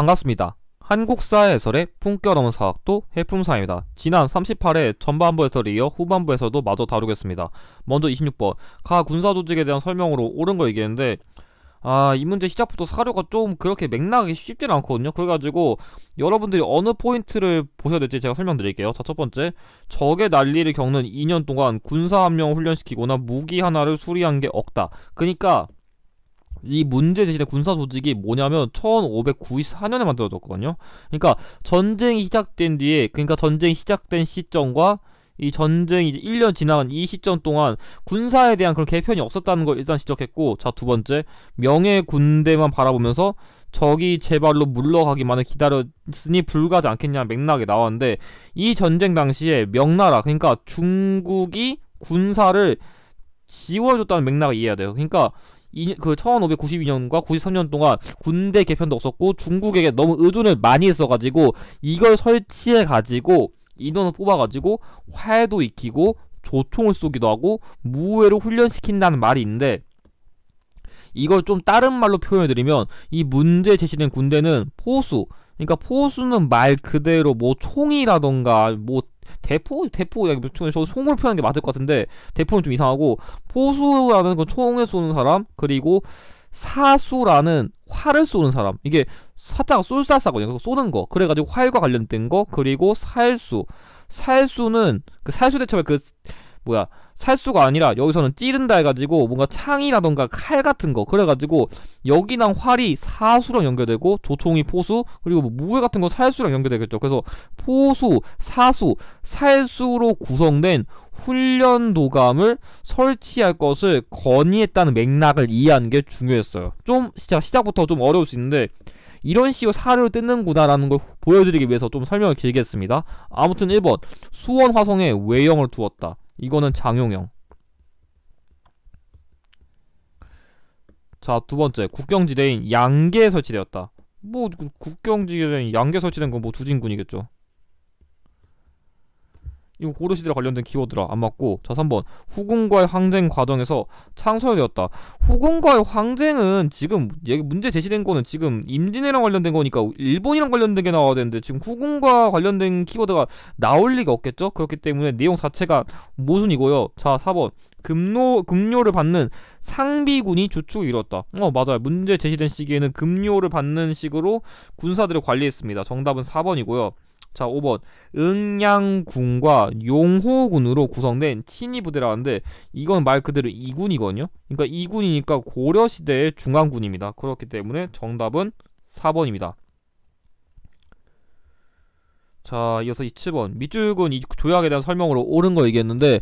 반갑습니다. 한국사 해설의 품격 넘은 사학도 해품사입니다. 지난 38회 전반부 해설에 이어 후반부에서도 마저 다루겠습니다. 먼저 26번 가 군사조직에 대한 설명으로 옳은 거 얘기했는데 이 문제 시작부터 사료가 좀 그렇게 맥락이 쉽지는 않거든요. 그래가지고 여러분들이 어느 포인트를 보셔야 될지 제가 설명드릴게요. 자, 첫번째, 적의 난리를 겪는 2년 동안 군사 한 명을 훈련시키거나 무기 하나를 수리한 게 없다. 그러니까 이 문제 제시된 군사 조직이 뭐냐면 1594년에 만들어졌거든요. 그러니까 전쟁이 시작된 뒤에, 그러니까 전쟁이 시작된 시점과 이 전쟁이 이제 1년 지나간 이 시점 동안 군사에 대한 그런 개편이 없었다는 걸 일단 지적했고, 자, 두 번째, 명예 군대만 바라보면서 적이 제발로 물러가기만을 기다렸으니 불가하지 않겠냐 맥락이 나왔는데, 이 전쟁 당시에 명나라, 그러니까 중국이 군사를 지원해줬다는 맥락을 이해해야 돼요. 그러니까 그 1592년과 93년 동안 군대 개편도 없었고 중국에게 너무 의존을 많이 했어가지고 이걸 설치해가지고 인원을 뽑아가지고 활도 익히고 조총을 쏘기도 하고 무예로 훈련시킨다는 말이 있는데, 이걸 좀 다른 말로 표현해드리면 이 문제 제시된 군대는 포수, 그러니까 포수는 말 그대로 뭐 총이라던가 뭐 대포 저 총으로 표현하는 게 맞을 것 같은데 대포는 좀 이상하고, 포수라는 건 총을 쏘는 사람, 그리고 사수라는 활을 쏘는 사람, 이게 사자가 쏠사사거든요. 쏘는 거. 그래가지고 활과 관련된 거. 그리고 살수는 그 살수 대첩의 그 뭐야, 살수가 아니라 여기서는 찌른다 해가지고 뭔가 창이라던가 칼 같은 거, 그래가지고 여기랑 활이 사수랑 연결되고 조총이 포수, 그리고 뭐 무회 같은 거 살수랑 연결되겠죠. 그래서 포수, 사수, 살수로 구성된 훈련도감을 설치할 것을 건의했다는 맥락을 이해하는 게 중요했어요. 좀 시작부터 좀 어려울 수 있는데 이런 식으로 사료를 뜯는구나 라는 걸 보여드리기 위해서 좀 설명을 길게 했습니다. 아무튼 1번 수원 화성에 외형을 두었다. 이거는 장용영. 자, 두번째, 국경지대인 양계에 설치되었다. 뭐 국경지대인 양계에 설치된 건 뭐 주진군이겠죠. 이거 고려시대와 관련된 키워드라 안 맞고. 자, 3번 후궁과의 항쟁 과정에서 창설되었다. 후궁과의 항쟁은 지금 문제 제시된 거는 지금 임진왜랑 관련된 거니까 일본이랑 관련된 게 나와야 되는데 지금 후궁과 관련된 키워드가 나올 리가 없겠죠. 그렇기 때문에 내용 자체가 모순이고요. 자, 4번 급료를 받는 상비군이 주축을 이뤘다. 맞아요. 문제 제시된 시기에는 급료를 받는 식으로 군사들을 관리했습니다. 정답은 4번이고요. 자, 5번 응양군과 용호군으로 구성된 친위부대라는데 이건 말 그대로 2군이거든요. 그러니까 2군이니까 고려시대의 중앙군입니다. 그렇기 때문에 정답은 4번입니다. 자, 이어서 27번 밑줄근 이 조약에 대한 설명으로 옳은 거 얘기했는데,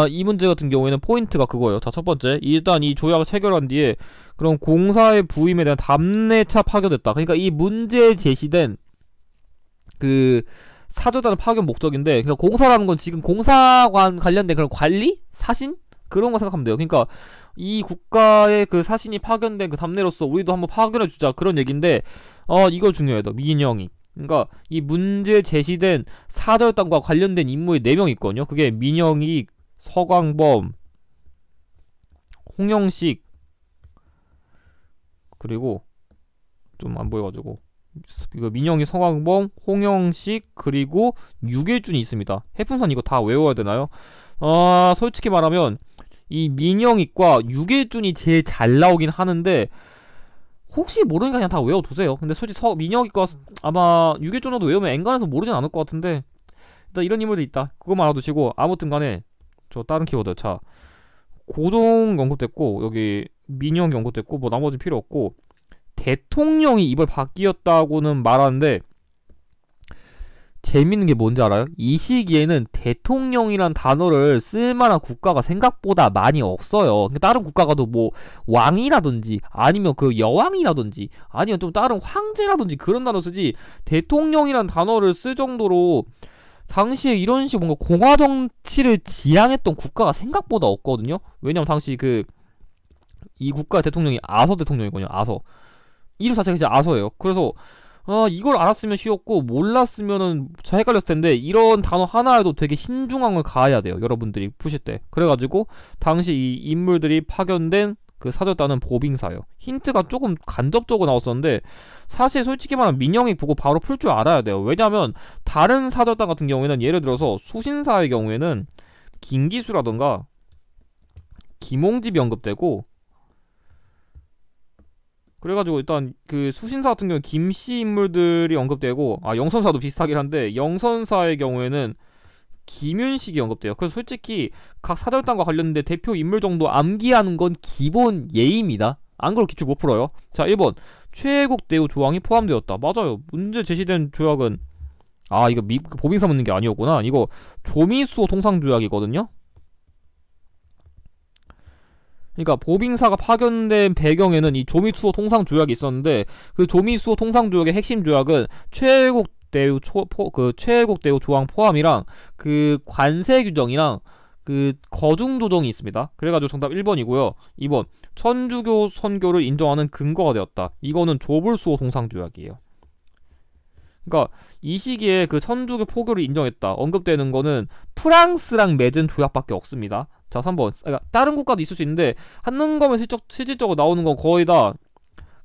이 문제 같은 경우에는 포인트가 그거예요. 자, 첫 번째, 일단 이 조약을 체결한 뒤에 그럼 공사의 부임에 대한 답례차 파견됐다. 그러니까 이 문제에 제시된 그 사절단을 파견 목적인데, 그러니까 공사라는 건 지금 공사관 관련된 그런 관리? 사신? 그런 거 생각하면 돼요. 그러니까 이 국가의 그 사신이 파견된 그 답례로서 우리도 한번 파견해주자, 그런 얘기인데, 이거 중요해요. 민영이. 그러니까 이 문제 제시된 사절단과 관련된 인물이 4명 있거든요. 그게 민영이, 서광범, 홍영식, 그리고 좀 안 보여가지고 이거 민영이, 서광범, 홍영식, 그리고 유계준이 있습니다. 해풍선 이거 다 외워야 되나요? 솔직히 말하면 이 민영이과 유계준이 제일 잘 나오긴 하는데 혹시 모르니까 그냥 다 외워두세요. 근데 솔직히 민영이과 아마 유계준도 외우면 엔간해서 모르진 않을 것 같은데 일단 이런 인물도 있다. 그거만 알아두시고, 아무튼 간에 저 다른 키워드, 자, 고종 언급됐고 여기 민영이 언급됐고 뭐 나머지 필요 없고, 대통령이 이걸 바뀌었다고는 말하는데 재밌는 게 뭔지 알아요? 이 시기에는 대통령이란 단어를 쓸만한 국가가 생각보다 많이 없어요. 그러니까 다른 국가가도 뭐 왕이라든지 아니면 그 여왕이라든지 아니면 좀 다른 황제라든지 그런 단어 쓰지, 대통령이란 단어를 쓸 정도로 당시에 이런 식으로 뭔가 공화 정치를 지향했던 국가가 생각보다 없거든요. 왜냐면 당시 이 국가의 대통령이 아서 대통령이거든요. 아서. 이름 자체가 진짜 아서예요. 그래서 이걸 알았으면 쉬웠고 몰랐으면은 잘 헷갈렸을 텐데, 이런 단어 하나에도 되게 신중함을 가해야 돼요. 여러분들이 푸실 때. 그래가지고 당시 이 인물들이 파견된 그 사줬다는 보빙사예요. 힌트가 조금 간접적으로 나왔었는데 사실 솔직히 말하면 민영이 보고 바로 풀 줄 알아야 돼요. 왜냐면 다른 사절단 같은 경우에는 예를 들어서 수신사의 경우에는 김기수라던가 김홍집이 언급되고, 그래가지고 일단 그 수신사 같은 경우에 김씨 인물들이 언급되고, 영선사도 비슷하긴 한데 영선사의 경우에는 김윤식이 언급돼요. 그래서 솔직히 각 사절단과 관련된 대표 인물 정도 암기하는 건 기본 예입니다. 안 그럼 기출 못 풀어요. 자, 1번 최애국 대우 조항이 포함되었다. 맞아요. 문제 제시된 조약은 이거 보빙사 묻는 게 아니었구나. 이거 조미수호 통상조약이거든요. 그러니까 보빙사가 파견된 배경에는 이 조미수호 통상조약이 있었는데, 그 조미수호 통상조약의 핵심 조약은 최애국 대우 최애국 대우 조항 포함이랑 그 관세 규정이랑 그 거중 조정이 있습니다. 그래가지고 정답 1번이고요. 2번 천주교 선교를 인정하는 근거가 되었다. 이거는 조불수호 통상조약이에요. 그러니까 이 시기에 그 천주교 포교를 인정했다 언급되는 거는 프랑스랑 맺은 조약밖에 없습니다. 자, 3번. 그러니까 다른 국가도 있을 수 있는데 한능검에 실질적으로 나오는 건 거의 다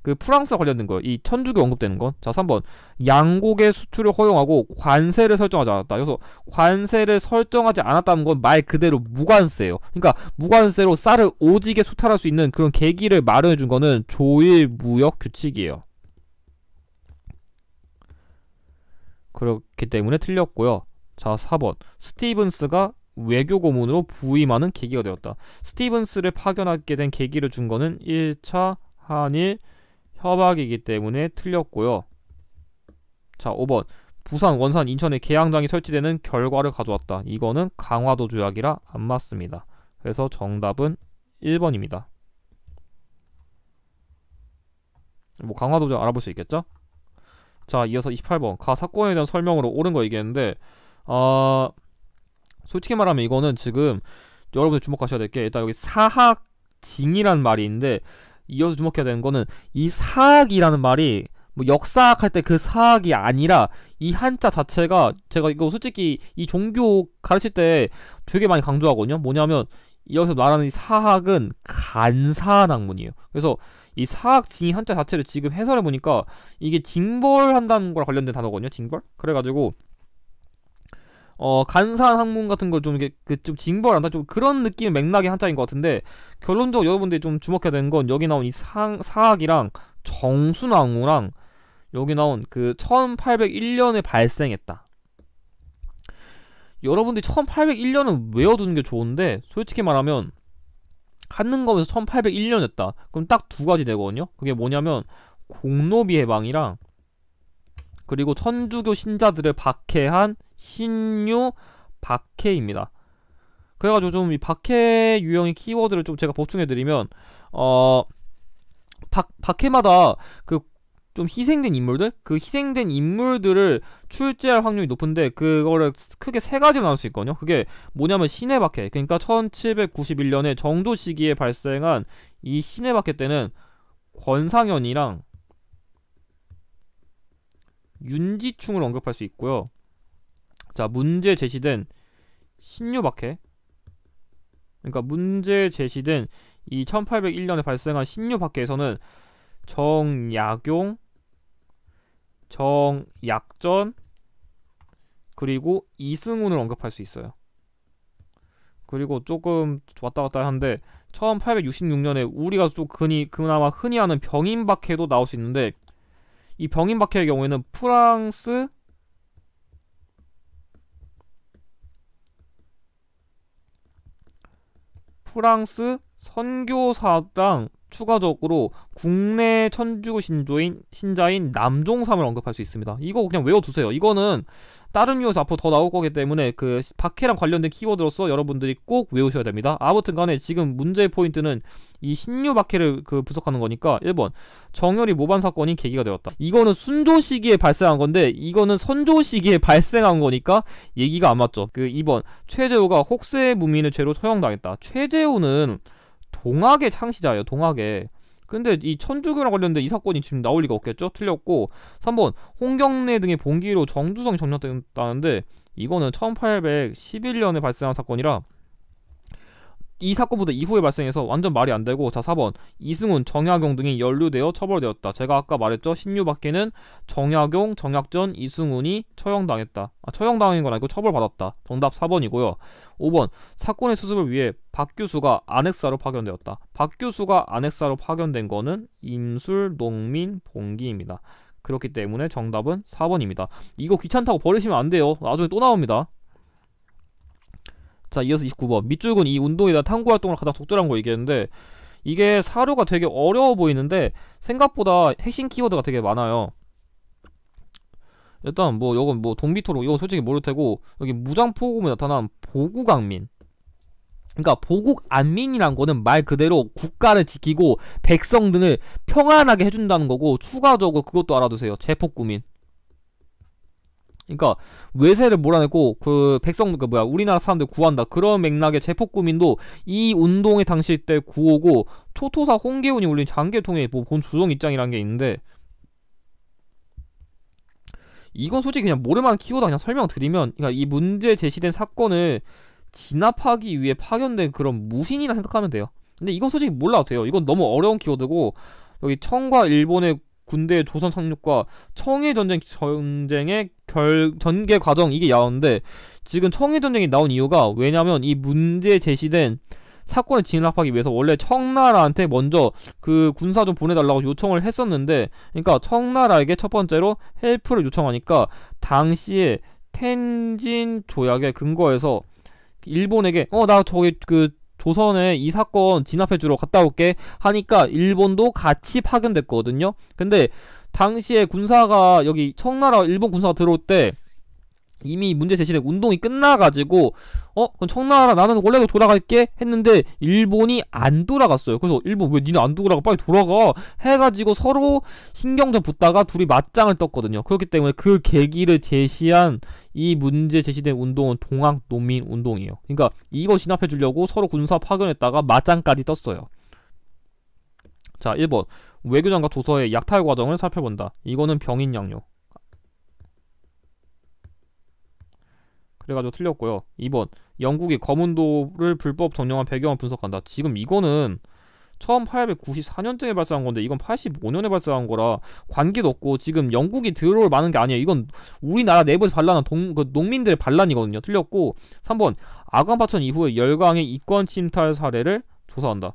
그 프랑스와 관련된 거예요. 이 천주교 언급되는 건. 자, 3번. 양곡의 수출을 허용하고 관세를 설정하지 않았다. 그래서 관세를 설정하지 않았다는 건 말 그대로 무관세예요. 그러니까 무관세로 쌀을 오지게 수탈할 수 있는 그런 계기를 마련해 준 거는 조일 무역 규칙이에요. 그렇기 때문에 틀렸고요. 자, 4번. 스티븐스가 외교 고문으로 부임하는 계기가 되었다. 스티븐스를 파견하게 된 계기를 준 거는 1차 한일 협약이기 때문에 틀렸고요. 자, 5번. 부산, 원산, 인천에 계양장이 설치되는 결과를 가져왔다. 이거는 강화도 조약이라 안 맞습니다. 그래서 정답은 1번입니다. 뭐 강화도 조약 알아볼 수 있겠죠? 자, 이어서 28번. 가 사건에 대한 설명으로 옳은 거 얘기했는데, 솔직히 말하면 이거는 지금 여러분들 주목하셔야 될 게, 일단 여기 사학징이라는 말이 있는데, 이어서 주목해야 되는 거는 이 사학이라는 말이 뭐 역사학 할 때 그 사학이 아니라 이 한자 자체가, 제가 이거 솔직히 이 종교 가르칠 때 되게 많이 강조하거든요. 뭐냐면 여기서 말하는 이 사학은 간사한 학문이에요. 그래서 이 사학징이 한자 자체를 지금 해설해보니까 이게 징벌한다는 거랑 관련된 단어거든요. 징벌? 그래가지고 간사한 학문 같은 걸 좀 이게 좀 징벌한다, 좀 그런 느낌의 맥락의 한자인 것 같은데, 결론적으로 여러분들이 좀 주목해야 되는 건 여기 나온 이 사학이랑 정순왕후랑 여기 나온 그 1801년에 발생했다. 여러분들이 1801년은 외워두는 게 좋은데, 솔직히 말하면 한능검에서 1801년이었다. 그럼 딱 두 가지 되거든요. 그게 뭐냐면 공노비 해방이랑 그리고 천주교 신자들을 박해한 신유 박해입니다. 그래가지고 좀 이 박해 유형의 키워드를 좀 제가 보충해드리면, 박해마다 그 좀 희생된 인물들? 그 희생된 인물들을 출제할 확률이 높은데, 그거를 크게 세 가지로 나눌 수 있거든요. 그게 뭐냐면 신해 박해. 그러니까 1791년에 정조 시기에 발생한 이 신해 박해 때는 권상현이랑 윤지충을 언급할 수 있고요. 자, 문제 제시된 신유박해, 그러니까 문제 제시된 이 1801년에 발생한 신유박해에서는 정약용, 정약전, 그리고 이승훈을 언급할 수 있어요. 그리고 조금 왔다 갔다 하는데 1866년에 우리가 또 그나마 흔히 하는 병인박해도 나올 수 있는데, 이 병인박해의 경우에는 프랑스 선교사랑 추가적으로 국내 천주교 신자인 남종삼을 언급할 수 있습니다. 이거 그냥 외워두세요. 이거는 다른 이유에서 앞으로 더 나올 거기 때문에 그 박해랑 관련된 키워드로서 여러분들이 꼭 외우셔야 됩니다. 아무튼 간에 지금 문제의 포인트는 이 신유 박해를 분석하는 거니까 1번 정열이 모반 사건이 계기가 되었다. 이거는 순조 시기에 발생한 건데 이거는 선조 시기에 발생한 거니까 얘기가 안 맞죠. 2번 최재호가 혹세 무민을 죄로 처형당했다. 최재호는 동학의 창시자예요. 동학의. 근데 이 천주교랑 관련된 이 사건이 지금 나올 리가 없겠죠? 틀렸고, 3번 홍경래 등의 봉기로 정주성이 점령됐다는데 이거는 1811년에 발생한 사건이라 이 사건보다 이후에 발생해서 완전 말이 안 되고. 자, 4번 이승훈, 정약용 등이 연루되어 처벌되었다. 제가 아까 말했죠. 신유밖에는 정약용, 정약전, 이승훈이 처형당했다. 처형당한 건 아니고 처벌받았다. 정답 4번이고요. 5번 사건의 수습을 위해 박규수가 안핵사로 파견되었다. 박규수가 안핵사로 파견된 거는 임술, 농민, 봉기입니다. 그렇기 때문에 정답은 4번입니다. 이거 귀찮다고 버리시면 안 돼요. 나중에 또 나옵니다. 자, 이어서 29번 밑줄은 이 운동에 대한 탐구 활동을 가장 적절한 거 얘기했는데, 이게 사료가 되게 어려워 보이는데 생각보다 핵심 키워드가 되게 많아요. 일단 뭐 이건 뭐 동비토록, 이건 솔직히 모를 테고, 여기 무장포국에 나타난 보국안민, 그러니까 보국안민이란 거는 말 그대로 국가를 지키고 백성 등을 평안하게 해준다는 거고, 추가적으로 그것도 알아두세요. 제폭구민. 그러니까 외세를 몰아내고 그 백성, 그 뭐야, 우리나라 사람들 구한다, 그런 맥락의 제폭구민도 이 운동의 당시 때 구호고, 초토사 홍계훈이 올린 장계통의 뭐 본 조정 입장이라는 게 있는데, 이건 솔직히 그냥 모를만한 키워드 그냥 설명드리면, 그러니까 이 문제 제시된 사건을 진압하기 위해 파견된 그런 무신이라 생각하면 돼요. 근데 이건 솔직히 몰라도 돼요. 이건 너무 어려운 키워드고, 여기 청과 일본의 군대 조선 상륙과 청해전쟁의 전개 과정, 이게 나오는데, 지금 청해전쟁이 나온 이유가 왜냐면 이 문제 제시된 사건을 진압하기 위해서 원래 청나라한테 먼저 그 군사 좀 보내달라고 요청을 했었는데, 그러니까 청나라에게 첫 번째로 헬프를 요청하니까 당시에 텐진 조약에 근거해서 일본에게 나 저기 그 조선에 이 사건 진압해주러 갔다 올게 하니까 일본도 같이 파견됐거든요. 근데 당시에 군사가, 여기 청나라 일본 군사가 들어올 때 이미 문제 제시된 운동이 끝나가지고 그럼 청나라 나는 원래도 돌아갈게 했는데 일본이 안 돌아갔어요. 그래서 일본 왜 니네 안 돌아가, 빨리 돌아가 해가지고 서로 신경전 붙다가 둘이 맞짱을 떴거든요. 그렇기 때문에 그 계기를 제시한 이 문제 제시된 운동은 동학농민운동이에요. 그러니까 이거 진압해주려고 서로 군사 파견했다가 맞짱까지 떴어요. 자, 1번 외교장과 조서의 약탈 과정을 살펴본다. 이거는 병인양요. 그래가지고 틀렸고요. 2번 영국이 거문도를 불법 점령한 배경을 분석한다. 지금 이거는 1894년쯤에 발생한 건데 이건 85년에 발생한 거라 관계도 없고, 지금 영국이 들어올 만한 게 아니에요. 이건 우리나라 내부에서 반란한 농민들의 반란이거든요. 틀렸고, 3번 아관파천 이후에 열강의 이권 침탈 사례를 조사한다.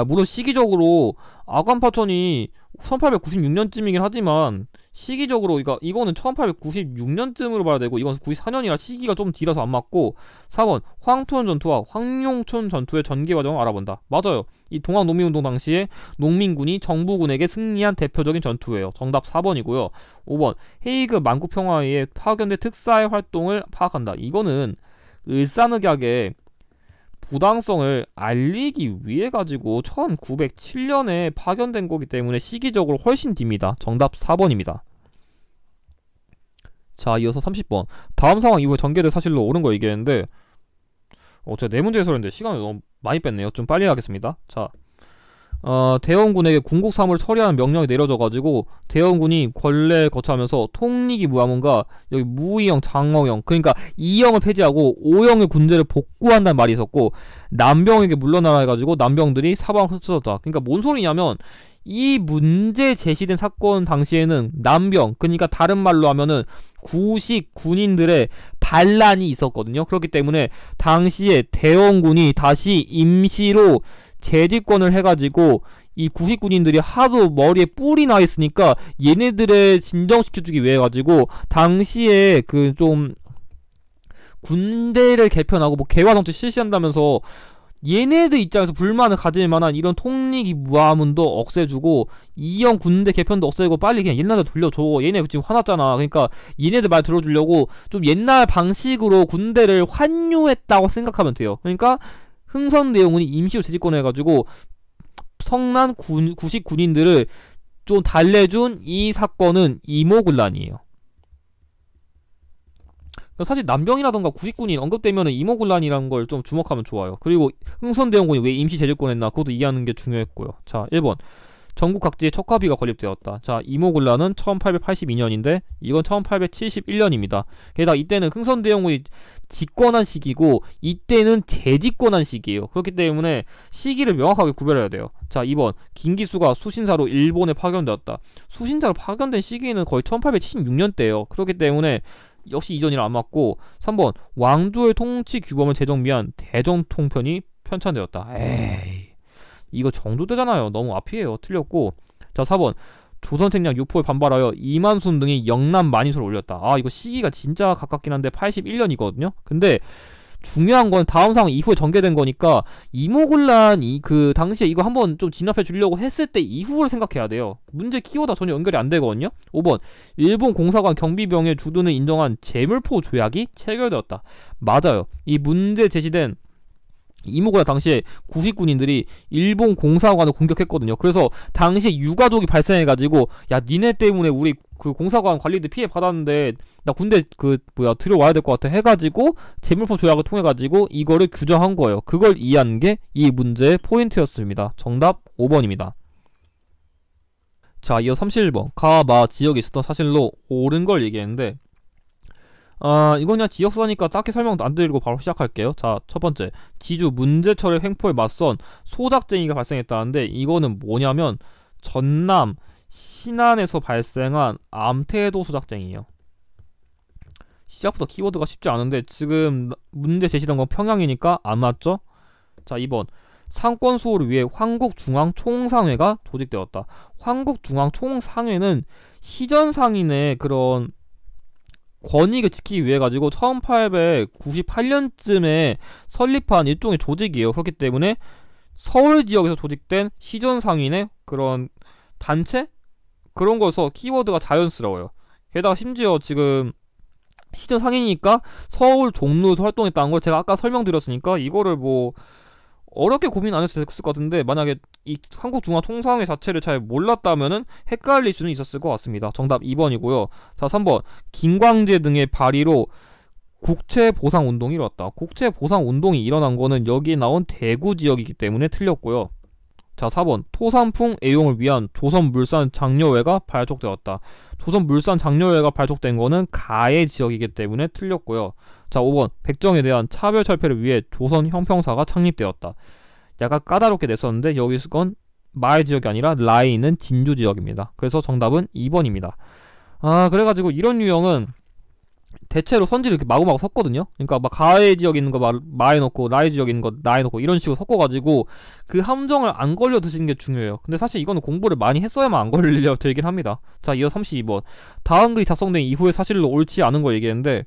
물론 시기적으로 아관파천이 1896년쯤이긴 하지만 시기적으로 이거는 1896년쯤으로 봐야 되고, 이건 94년이라 시기가 좀 뒤라서 안 맞고. 4번 황토현 전투와 황룡촌 전투의 전개 과정을 알아본다. 맞아요. 이 동학농민운동 당시에 농민군이 정부군에게 승리한 대표적인 전투예요. 정답 4번이고요. 5번 헤이그 만국평화회의에 파견된 특사의 활동을 파악한다. 이거는 을사늑약의 부당성을 알리기 위해 가지고 1907년에 파견된 거기 때문에 시기적으로 훨씬 뒤입니다. 정답 4번입니다. 자, 이어서 30번 다음 상황 이후에 전개될 사실로 옳은 거 얘기했는데, 제가 4문제 해설했는데 시간을 너무 많이 뺐네요. 좀 빨리 하겠습니다. 자, 대원군에게 군국 사무를 처리하는 명령이 내려져가지고 대원군이 권례 거쳐하면서 통리기 무함원과 여기 무이영, 장어영, 그러니까 이영을 폐지하고 오영의 군대를 복구한다는 말이 있었고, 남병에게 물러나라 해가지고 남병들이 사방을 흩어졌다. 그러니까 뭔 소리냐면, 이 문제 제시된 사건 당시에는 남병, 그러니까 다른 말로 하면은 구식 군인들의 반란이 있었거든요. 그렇기 때문에 당시에 대원군이 다시 임시로 재집권을 해가지고 이 구식군인들이 하도 머리에 뿔이 나 있으니까 얘네들을 진정시켜주기 위해 가지고 당시에 그 좀 군대를 개편하고 뭐 개화정치 실시한다면서 얘네들 입장에서 불만을 가질 만한 이런 통리기 무함문도 없애주고, 이형 군대 개편도 없애고 빨리 그냥 옛날에 돌려줘. 얘네 지금 화났잖아. 그러니까 얘네들 말 들어주려고 좀 옛날 방식으로 군대를 환유했다고 생각하면 돼요. 그러니까 흥선대원군이 임시로 재집권해가지고 성난 구식 군인들을 좀 달래준 이 사건은 이모군란이에요. 사실 남병이라던가 구식군인 언급되면은 이모군란이라는 걸 좀 주목하면 좋아요. 그리고 흥선대원군이 왜 임시 재집권했나, 그것도 이해하는 게 중요했고요. 자, 1번 전국 각지에 척화비가 건립되었다. 자, 이모군란은 1882년인데 이건 1871년입니다. 게다가 이때는 흥선대원군이 집권한 시기고 이때는 재집권한 시기예요. 그렇기 때문에 시기를 명확하게 구별해야 돼요. 자, 2번 김기수가 수신사로 일본에 파견되었다. 수신사로 파견된 시기는 거의 1876년대예요. 그렇기 때문에 역시 이전이랑 안 맞고. 3번 왕조의 통치 규범을 재정비한 대정통편이 편찬되었다. 에이, 이거 정조되잖아요. 너무 앞이에요. 틀렸고. 자, 4번 조선생략 유포에 반발하여 이만순 등이 영남 만인소를 올렸다. 아, 이거 시기가 진짜 가깝긴 한데 81년이거든요. 근데 중요한 건 다음 상황 이후에 전개된 거니까 이모군란 그 당시에 이거 한번 좀 진압해 주려고 했을 때 이후를 생각해야 돼요. 문제 키워드가 전혀 연결이 안 되거든요. 5번 일본 공사관 경비병의 주둔을 인정한 제물포 조약이 체결되었다. 맞아요. 이 문제 제시된 이모군란 당시에 구식군인들이 일본 공사관을 공격했거든요. 그래서 당시에 유가족이 발생해가지고 야, 니네 때문에 우리 그 공사관 관리들 피해 받았는데 나 군대 들어와야 될 것 같아 해가지고 제물포 조약을 통해가지고 이거를 규정한 거예요. 그걸 이해하는 게 이 문제의 포인트였습니다. 정답 5번입니다. 자, 이어 31번 가마 지역에 있었던 사실로 옳은 걸 얘기했는데 이건 그냥 지역사니까 딱히 설명도 안 드리고 바로 시작할게요. 자, 첫 번째 지주 문제철의 횡포에 맞선 소작쟁이가 발생했다는데 이거는 뭐냐면 전남 신안에서 발생한 암태도 소작쟁이에요. 시작부터 키워드가 쉽지 않은데 지금 문제 제시된 건 평양이니까 안 맞죠? 자, 2번 상권 수호를 위해 황국중앙총상회가 조직되었다. 황국중앙총상회는 시전상인의 그런 권익을 지키기 위해 가지고 1898년쯤에 설립한 일종의 조직이에요. 그렇기 때문에 서울 지역에서 조직된 시전상인의 그런 단체? 그런 거여서 키워드가 자연스러워요. 게다가 심지어 지금 시전상인이니까 서울 종로에서 활동했다는 걸 제가 아까 설명드렸으니까 이거를 뭐 어렵게 고민 안 했을 것 같은데 만약에 이 한국중앙총상회 자체를 잘 몰랐다면은 헷갈릴 수는 있었을 것 같습니다. 정답 2번이고요. 자, 3번 김광재 등의 발의로 국채보상운동이 일어났다. 국채보상운동이 일어난 거는 여기에 나온 대구 지역이기 때문에 틀렸고요. 자, 4번 토산풍 애용을 위한 조선물산 장려회가 발족되었다. 조선물산 장려회가 발족된 거는 가해 지역이기 때문에 틀렸고요. 자, 5번 백정에 대한 차별철폐를 위해 조선형평사가 창립되었다. 약간 까다롭게 냈었는데 여기서 건 마을 지역이 아니라 라인은 진주 지역입니다. 그래서 정답은 2번입니다. 그래가지고 이런 유형은 대체로 선지를 이렇게 마구마구 섞거든요. 그러니까 막 가해 지역 있는 거 마에 넣고 라이 지역 있는 거 나에 넣고 이런 식으로 섞어가지고 그 함정을 안 걸려 드시는 게 중요해요. 근데 사실 이거는 공부를 많이 했어야만 안 걸려 들긴 합니다. 자, 이어 32번 다음 글이 작성된 이후의 사실로 옳지 않은 거 얘기했는데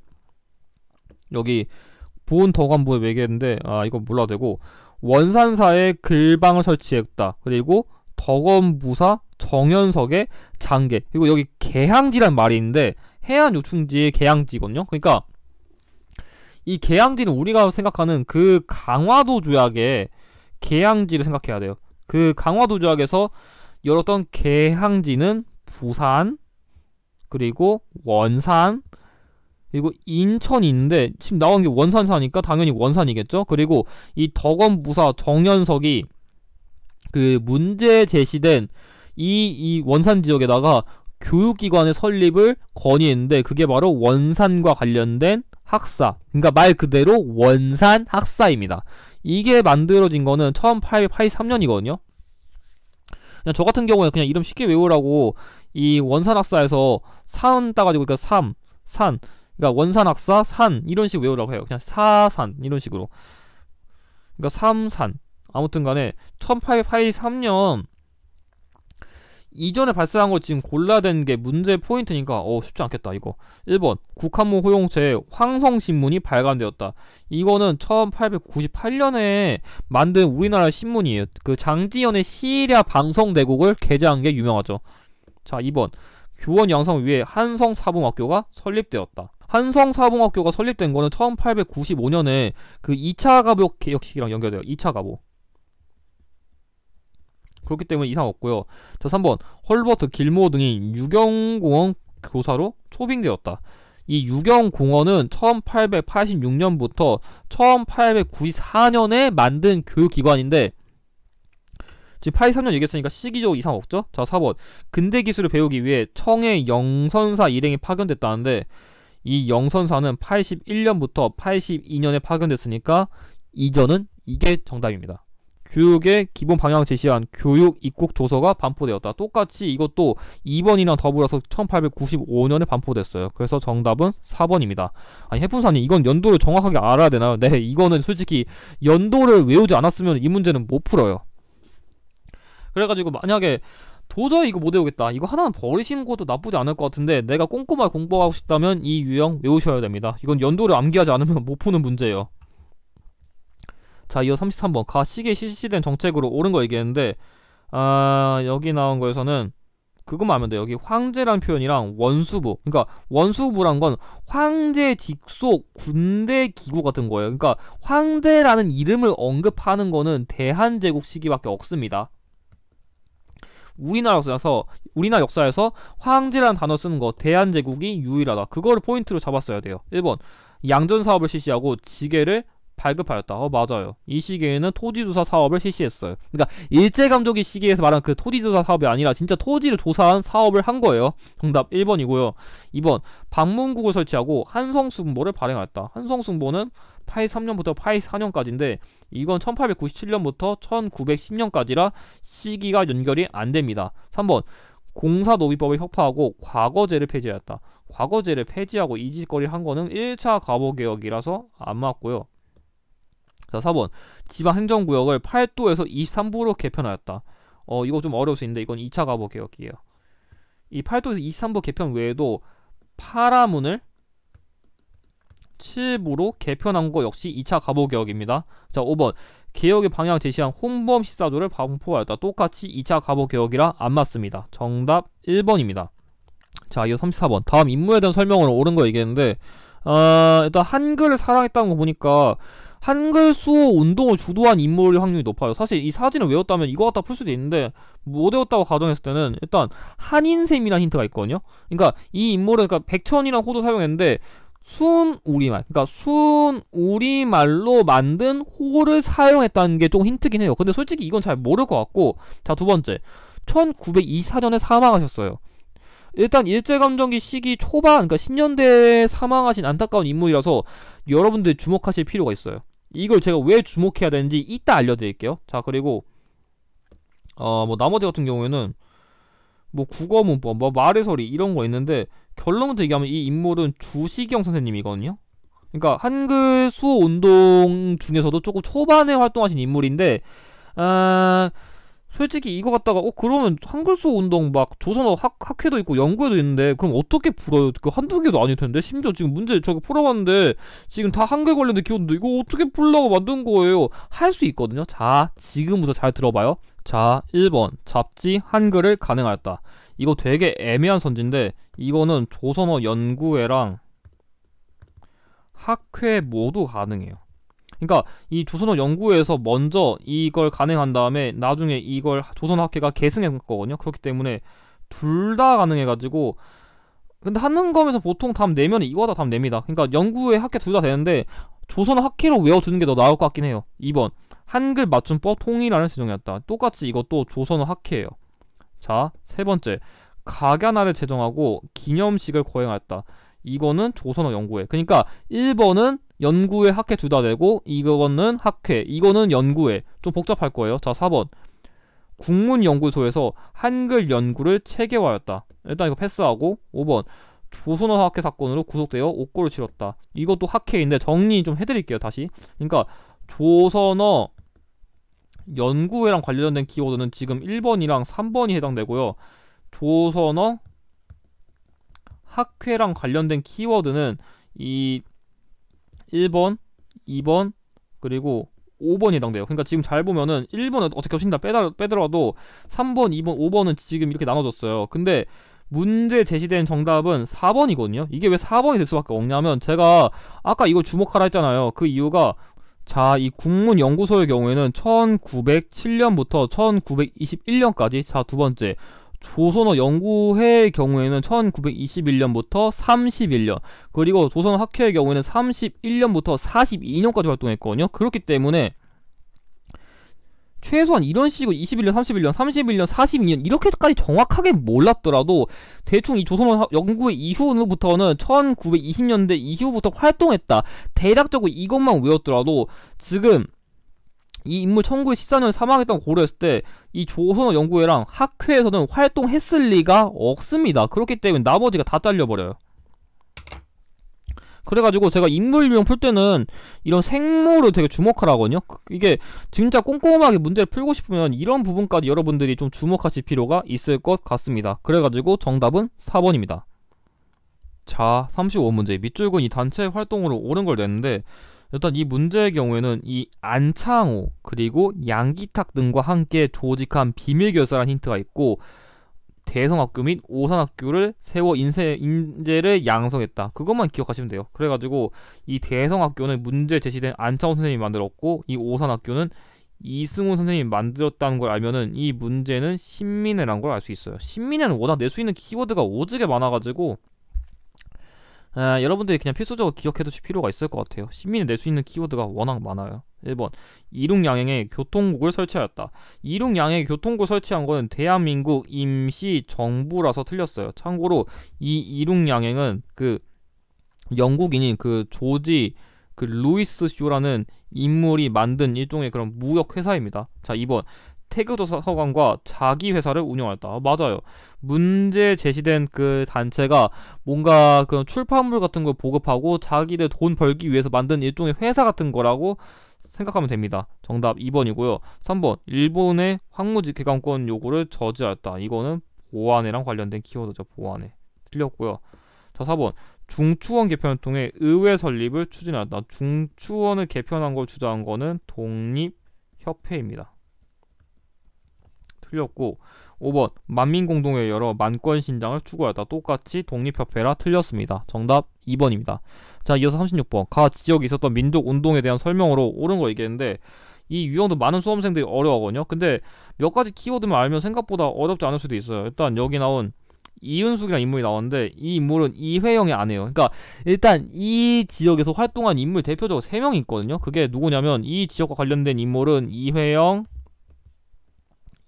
여기 보은 덕안부에 얘기했는데 이건 몰라도 되고 원산사에 글방을 설치했다. 그리고 덕원부사 정현석의 장계. 그리고 여기 계항지란 말이 있는데 해안 요충지의 계항지거든요. 그러니까 이 계항지는 우리가 생각하는 그 강화도 조약의 계항지를 생각해야 돼요. 그 강화도 조약에서 열었던 계항지는 부산, 그리고 원산, 그리고 인천이 있는데 지금 나온 게 원산사니까 당연히 원산이겠죠. 그리고 이 덕원부사 정현석이 그 문제 제시된 이 원산 지역에다가 교육기관의 설립을 건의했는데 그게 바로 원산과 관련된 학사, 그러니까 말 그대로 원산 학사입니다. 이게 만들어진 거는 1883년이거든요. 그냥 저 같은 경우에 그냥 이름 쉽게 외우라고 이 원산 학사에서 산 따가지고 그러니까 산 그러니까 원산 학사 산 이런 식으로 외우라고 해요. 그냥 사산 이런 식으로. 그러니까 삼산. 아무튼 간에 1883년 이전에 발생한 걸 지금 골라야 되는 게 문제 포인트니까 쉽지 않겠다 이거. 1번 국한문 호용체에 황성신문이 발간되었다. 이거는 1898년에 만든 우리나라 신문이에요. 그 장지연의 시리아 방송대국을 게재한 게 유명하죠. 자, 2번 교원 양성을 위해 한성사범학교가 설립되었다. 한성사범학교가 설립된 거는 1895년에 그 2차 가보 개혁 시기랑 연결돼요. 2차 가보. 그렇기 때문에 이상 없고요. 자, 3번 헐버트 길모 등이 유경공원 교사로 초빙되었다. 이 유경공원은 1886년부터 1894년에 만든 교육기관인데 지금 83년 얘기했으니까 시기적으로 이상 없죠? 자, 4번. 근대 기술을 배우기 위해 청해 영선사 일행이 파견됐다는데 이 영선사는 81년부터 82년에 파견됐으니까 이전은 이게 정답입니다. 교육의 기본 방향을 제시한 교육 입국 조서가 반포되었다. 똑같이 이것도 2번이랑 더불어서 1895년에 반포됐어요. 그래서 정답은 4번입니다. 아니, 해풍사님 이건 연도를 정확하게 알아야 되나요? 네, 이거는 솔직히 연도를 외우지 않았으면 이 문제는 못 풀어요. 그래가지고 만약에 도저히 이거 못 외우겠다, 이거 하나는 버리시는 것도 나쁘지 않을 것 같은데 내가 꼼꼼하게 공부하고 싶다면 이 유형 외우셔야 됩니다. 이건 연도를 암기하지 않으면 못 푸는 문제예요. 자, 이어 33번. 가 시기에 실시된 정책으로 옳은 거 얘기했는데 여기 나온 거에서는 그것만 하면 돼. 여기 황제란 표현이랑 원수부, 그러니까 원수부란 건 황제 직속 군대 기구 같은 거예요. 그러니까 황제라는 이름을 언급하는 거는 대한제국 시기밖에 없습니다. 우리나라 역사에서 황제라는 단어 쓰는 거 대한제국이 유일하다. 그거를 포인트로 잡았어야 돼요. 1번. 양전사업을 실시하고 지게를 발급하였다. 맞아요. 이 시기에는 토지조사 사업을 실시했어요. 그러니까 일제감독의 시기에서 말한 그 토지조사 사업이 아니라 진짜 토지를 조사한 사업을 한 거예요. 정답 1번이고요. 2번. 방문국을 설치하고 한성수군보를 발행하였다. 한성수군보는 83년부터 84년까지인데 이건 1897년부터 1910년까지라 시기가 연결이 안됩니다. 3번. 공사노비법을 혁파하고 과거제를 폐지하였다. 과거제를 폐지하고 이 짓거리를 한 거는 1차 가보개혁이라서 안 맞고요. 자, 4번. 지방행정구역을 8도에서 23부로 개편하였다. 이거 좀 어려울 수 있는데 이건 2차 가보개혁이에요. 이 8도에서 23부 개편 외에도 파라문을 7부로 개편한 거 역시 2차 가보개혁입니다. 자, 5번. 개혁의 방향 제시한 홍범 시사조를 반포하였다. 똑같이 2차 가보개혁이라 안 맞습니다. 정답 1번입니다. 자, 이어 34번. 다음 인물에 대한 설명으로 옳은 거 얘기했는데 일단 한글을 사랑했다는 거 보니까 한글 수호 운동을 주도한 인물의 확률이 높아요. 사실 이 사진을 외웠다면 이거 갖다 풀 수도 있는데 못 외웠다고 가정했을 때는 일단 한인샘이라는 힌트가 있거든요. 그러니까 이 인물은 백천이라는 호도 사용했는데 순우리말, 그러니까 순우리말로 만든 호를 사용했다는 게 좀 힌트긴 해요. 근데 솔직히 이건 잘 모를 것 같고. 자, 두 번째. 1924년에 사망하셨어요. 일단 일제감정기 시기 초반, 그러니까 10년대에 사망하신 안타까운 인물이라서 여러분들 주목하실 필요가 있어요. 이걸 제가 왜 주목해야 되는지 이따 알려드릴게요. 자, 그리고 뭐 나머지 같은 경우에는 뭐 국어문법, 뭐 말해서리 이런 거 있는데 결론부터 얘기하면 이 인물은 주시경 선생님이거든요. 그러니까 한글 수호 운동 중에서도 조금 초반에 활동하신 인물인데 솔직히 이거 갖다가 그러면 한글 수호 운동 막 조선어 학회도 있고 연구회도 있는데 그럼 어떻게 풀어요? 그 한두 개도 아닐 텐데. 심지어 지금 문제 저기 풀어봤는데 지금 다 한글 관련된 키워드인데 이거 어떻게 풀려고 만든 거예요? 할 수 있거든요. 자, 지금부터 잘 들어봐요. 자, 1번. 잡지 한글을 가능하였다. 이거 되게 애매한 선지인데 이거는 조선어 연구회랑 학회 모두 가능해요. 그러니까 이 조선어 연구회에서 먼저 이걸 가능한 다음에 나중에 이걸 조선어 학회가 계승했거든요. 그렇기 때문에 둘 다 가능해가지고. 근데 한능검에서 보통 답 내면 이거 다 답 냅니다. 그러니까 연구회 학회 둘 다 되는데 조선어 학회로 외워두는 게 더 나을 것 같긴 해요. 2번. 한글 맞춤법 통일안을 제정했다. 똑같이 이것도 조선어 학회예요. 자, 세 번째. 각야날을 제정하고 기념식을 거행하였다. 이거는 조선어 연구회. 그러니까 1번은 연구회 학회 둘 다 되고 이거는 학회, 이거는 연구회. 좀 복잡할 거예요. 자, 4번. 국문연구소에서 한글 연구를 체계화하였다. 일단 이거 패스하고. 5번. 조선어 학회 사건으로 구속되어 옥고를 치렀다. 이것도 학회인데 정리 좀 해드릴게요. 다시. 그러니까 조선어 연구회랑 관련된 키워드는 지금 1번이랑 3번이 해당되고요. 조선어 학회랑 관련된 키워드는 이 1번, 2번, 그리고 5번이 해당돼요. 그러니까 지금 잘 보면은 1번은 어떻게 겹친다 빼더라도 3번, 2번, 5번은 지금 이렇게 나눠졌어요. 근데 문제 제시된 정답은 4번이거든요. 이게 왜 4번이 될 수밖에 없냐면 제가 아까 이거 주목하라 했잖아요. 그 이유가 자, 이 국문연구소의 경우에는 1907년부터 1921년까지. 자, 두 번째. 조선어 연구회의 경우에는 1921년부터 31년, 그리고 조선어 학회의 경우에는 31년부터 42년까지 활동했거든요. 그렇기 때문에 최소한 이런 식으로 21년, 31년, 31년, 42년 이렇게까지 정확하게 몰랐더라도 대충 이 조선원 연구회 이후부터는 1920년대 이후부터 활동했다. 대략적으로 이것만 외웠더라도 지금 이 인물 1914년에 사망했다고 고려했을 때 이 조선어 연구회랑 학회에서는 활동했을 리가 없습니다. 그렇기 때문에 나머지가 다 잘려버려요. 그래가지고 제가 인물 유형 풀 때는 이런 생모를 되게 주목하라거든요. 이게 진짜 꼼꼼하게 문제를 풀고 싶으면 이런 부분까지 여러분들이 좀 주목하실 필요가 있을 것 같습니다. 그래가지고 정답은 4번입니다. 자, 35문제. 밑줄은 이 단체 활동으로 옳은 걸 냈는데, 일단 이 문제의 경우에는 이 안창호 그리고 양기탁 등과 함께 조직한 비밀결사라는 힌트가 있고, 대성학교 및 오산학교를 세워 인재를 양성했다. 그것만 기억하시면 돼요. 그래가지고 이 대성학교는 문제 제시된 안창호 선생님이 만들었고, 이 오산학교는 이승훈 선생님이 만들었다는 걸 알면은 이 문제는 신민회란 걸 알 수 있어요. 신민회는 워낙 낼 수 있는 키워드가 오지게 많아가지고 여러분들이 그냥 필수적으로 기억해두실 필요가 있을 것 같아요. 신민회 낼 수 있는 키워드가 워낙 많아요. 1번 이륙양행에 교통국을 설치하였다. 이륙양행에 교통국을 설치한 거는 대한민국 임시정부라서 틀렸어요. 참고로 이 이륙양행은 그 영국인인 그 조지 그 루이스 쇼라는 인물이 만든 일종의 그런 무역 회사입니다. 자, 2번 태교도서관과 자기 회사를 운영했다. 맞아요. 문제 제시된 그 단체가 뭔가 그 출판물 같은 걸 보급하고 자기들 돈 벌기 위해서 만든 일종의 회사 같은 거라고 생각하면 됩니다. 정답 2번이고요. 3번 일본의 황무지 개강권 요구를 저지하였다. 이거는 보안회랑 관련된 키워드죠. 보안회. 틀렸고요. 자, 4번 중추원 개편을 통해 의회 설립을 추진하였다. 중추원을 개편한 걸 주장한 거는 독립협회입니다. 틀렸고, 5번 만민공동회 열어 만권신장을 추구하였다. 똑같이 독립협회라 틀렸습니다. 정답 2번입니다. 자, 이어서 36번 가 지역에 있었던 민족운동에 대한 설명으로 옳은 거 얘기했는데, 이 유형도 많은 수험생들이 어려워하거든요. 근데 몇 가지 키워드만 알면 생각보다 어렵지 않을 수도 있어요. 일단 여기 나온 이은숙이라는 인물이 나왔는데, 이 인물은 이회영이 아니에요. 그러니까 일단 이 지역에서 활동한 인물 대표적으로 3명이 있거든요. 그게 누구냐면 이 지역과 관련된 인물은 이회영,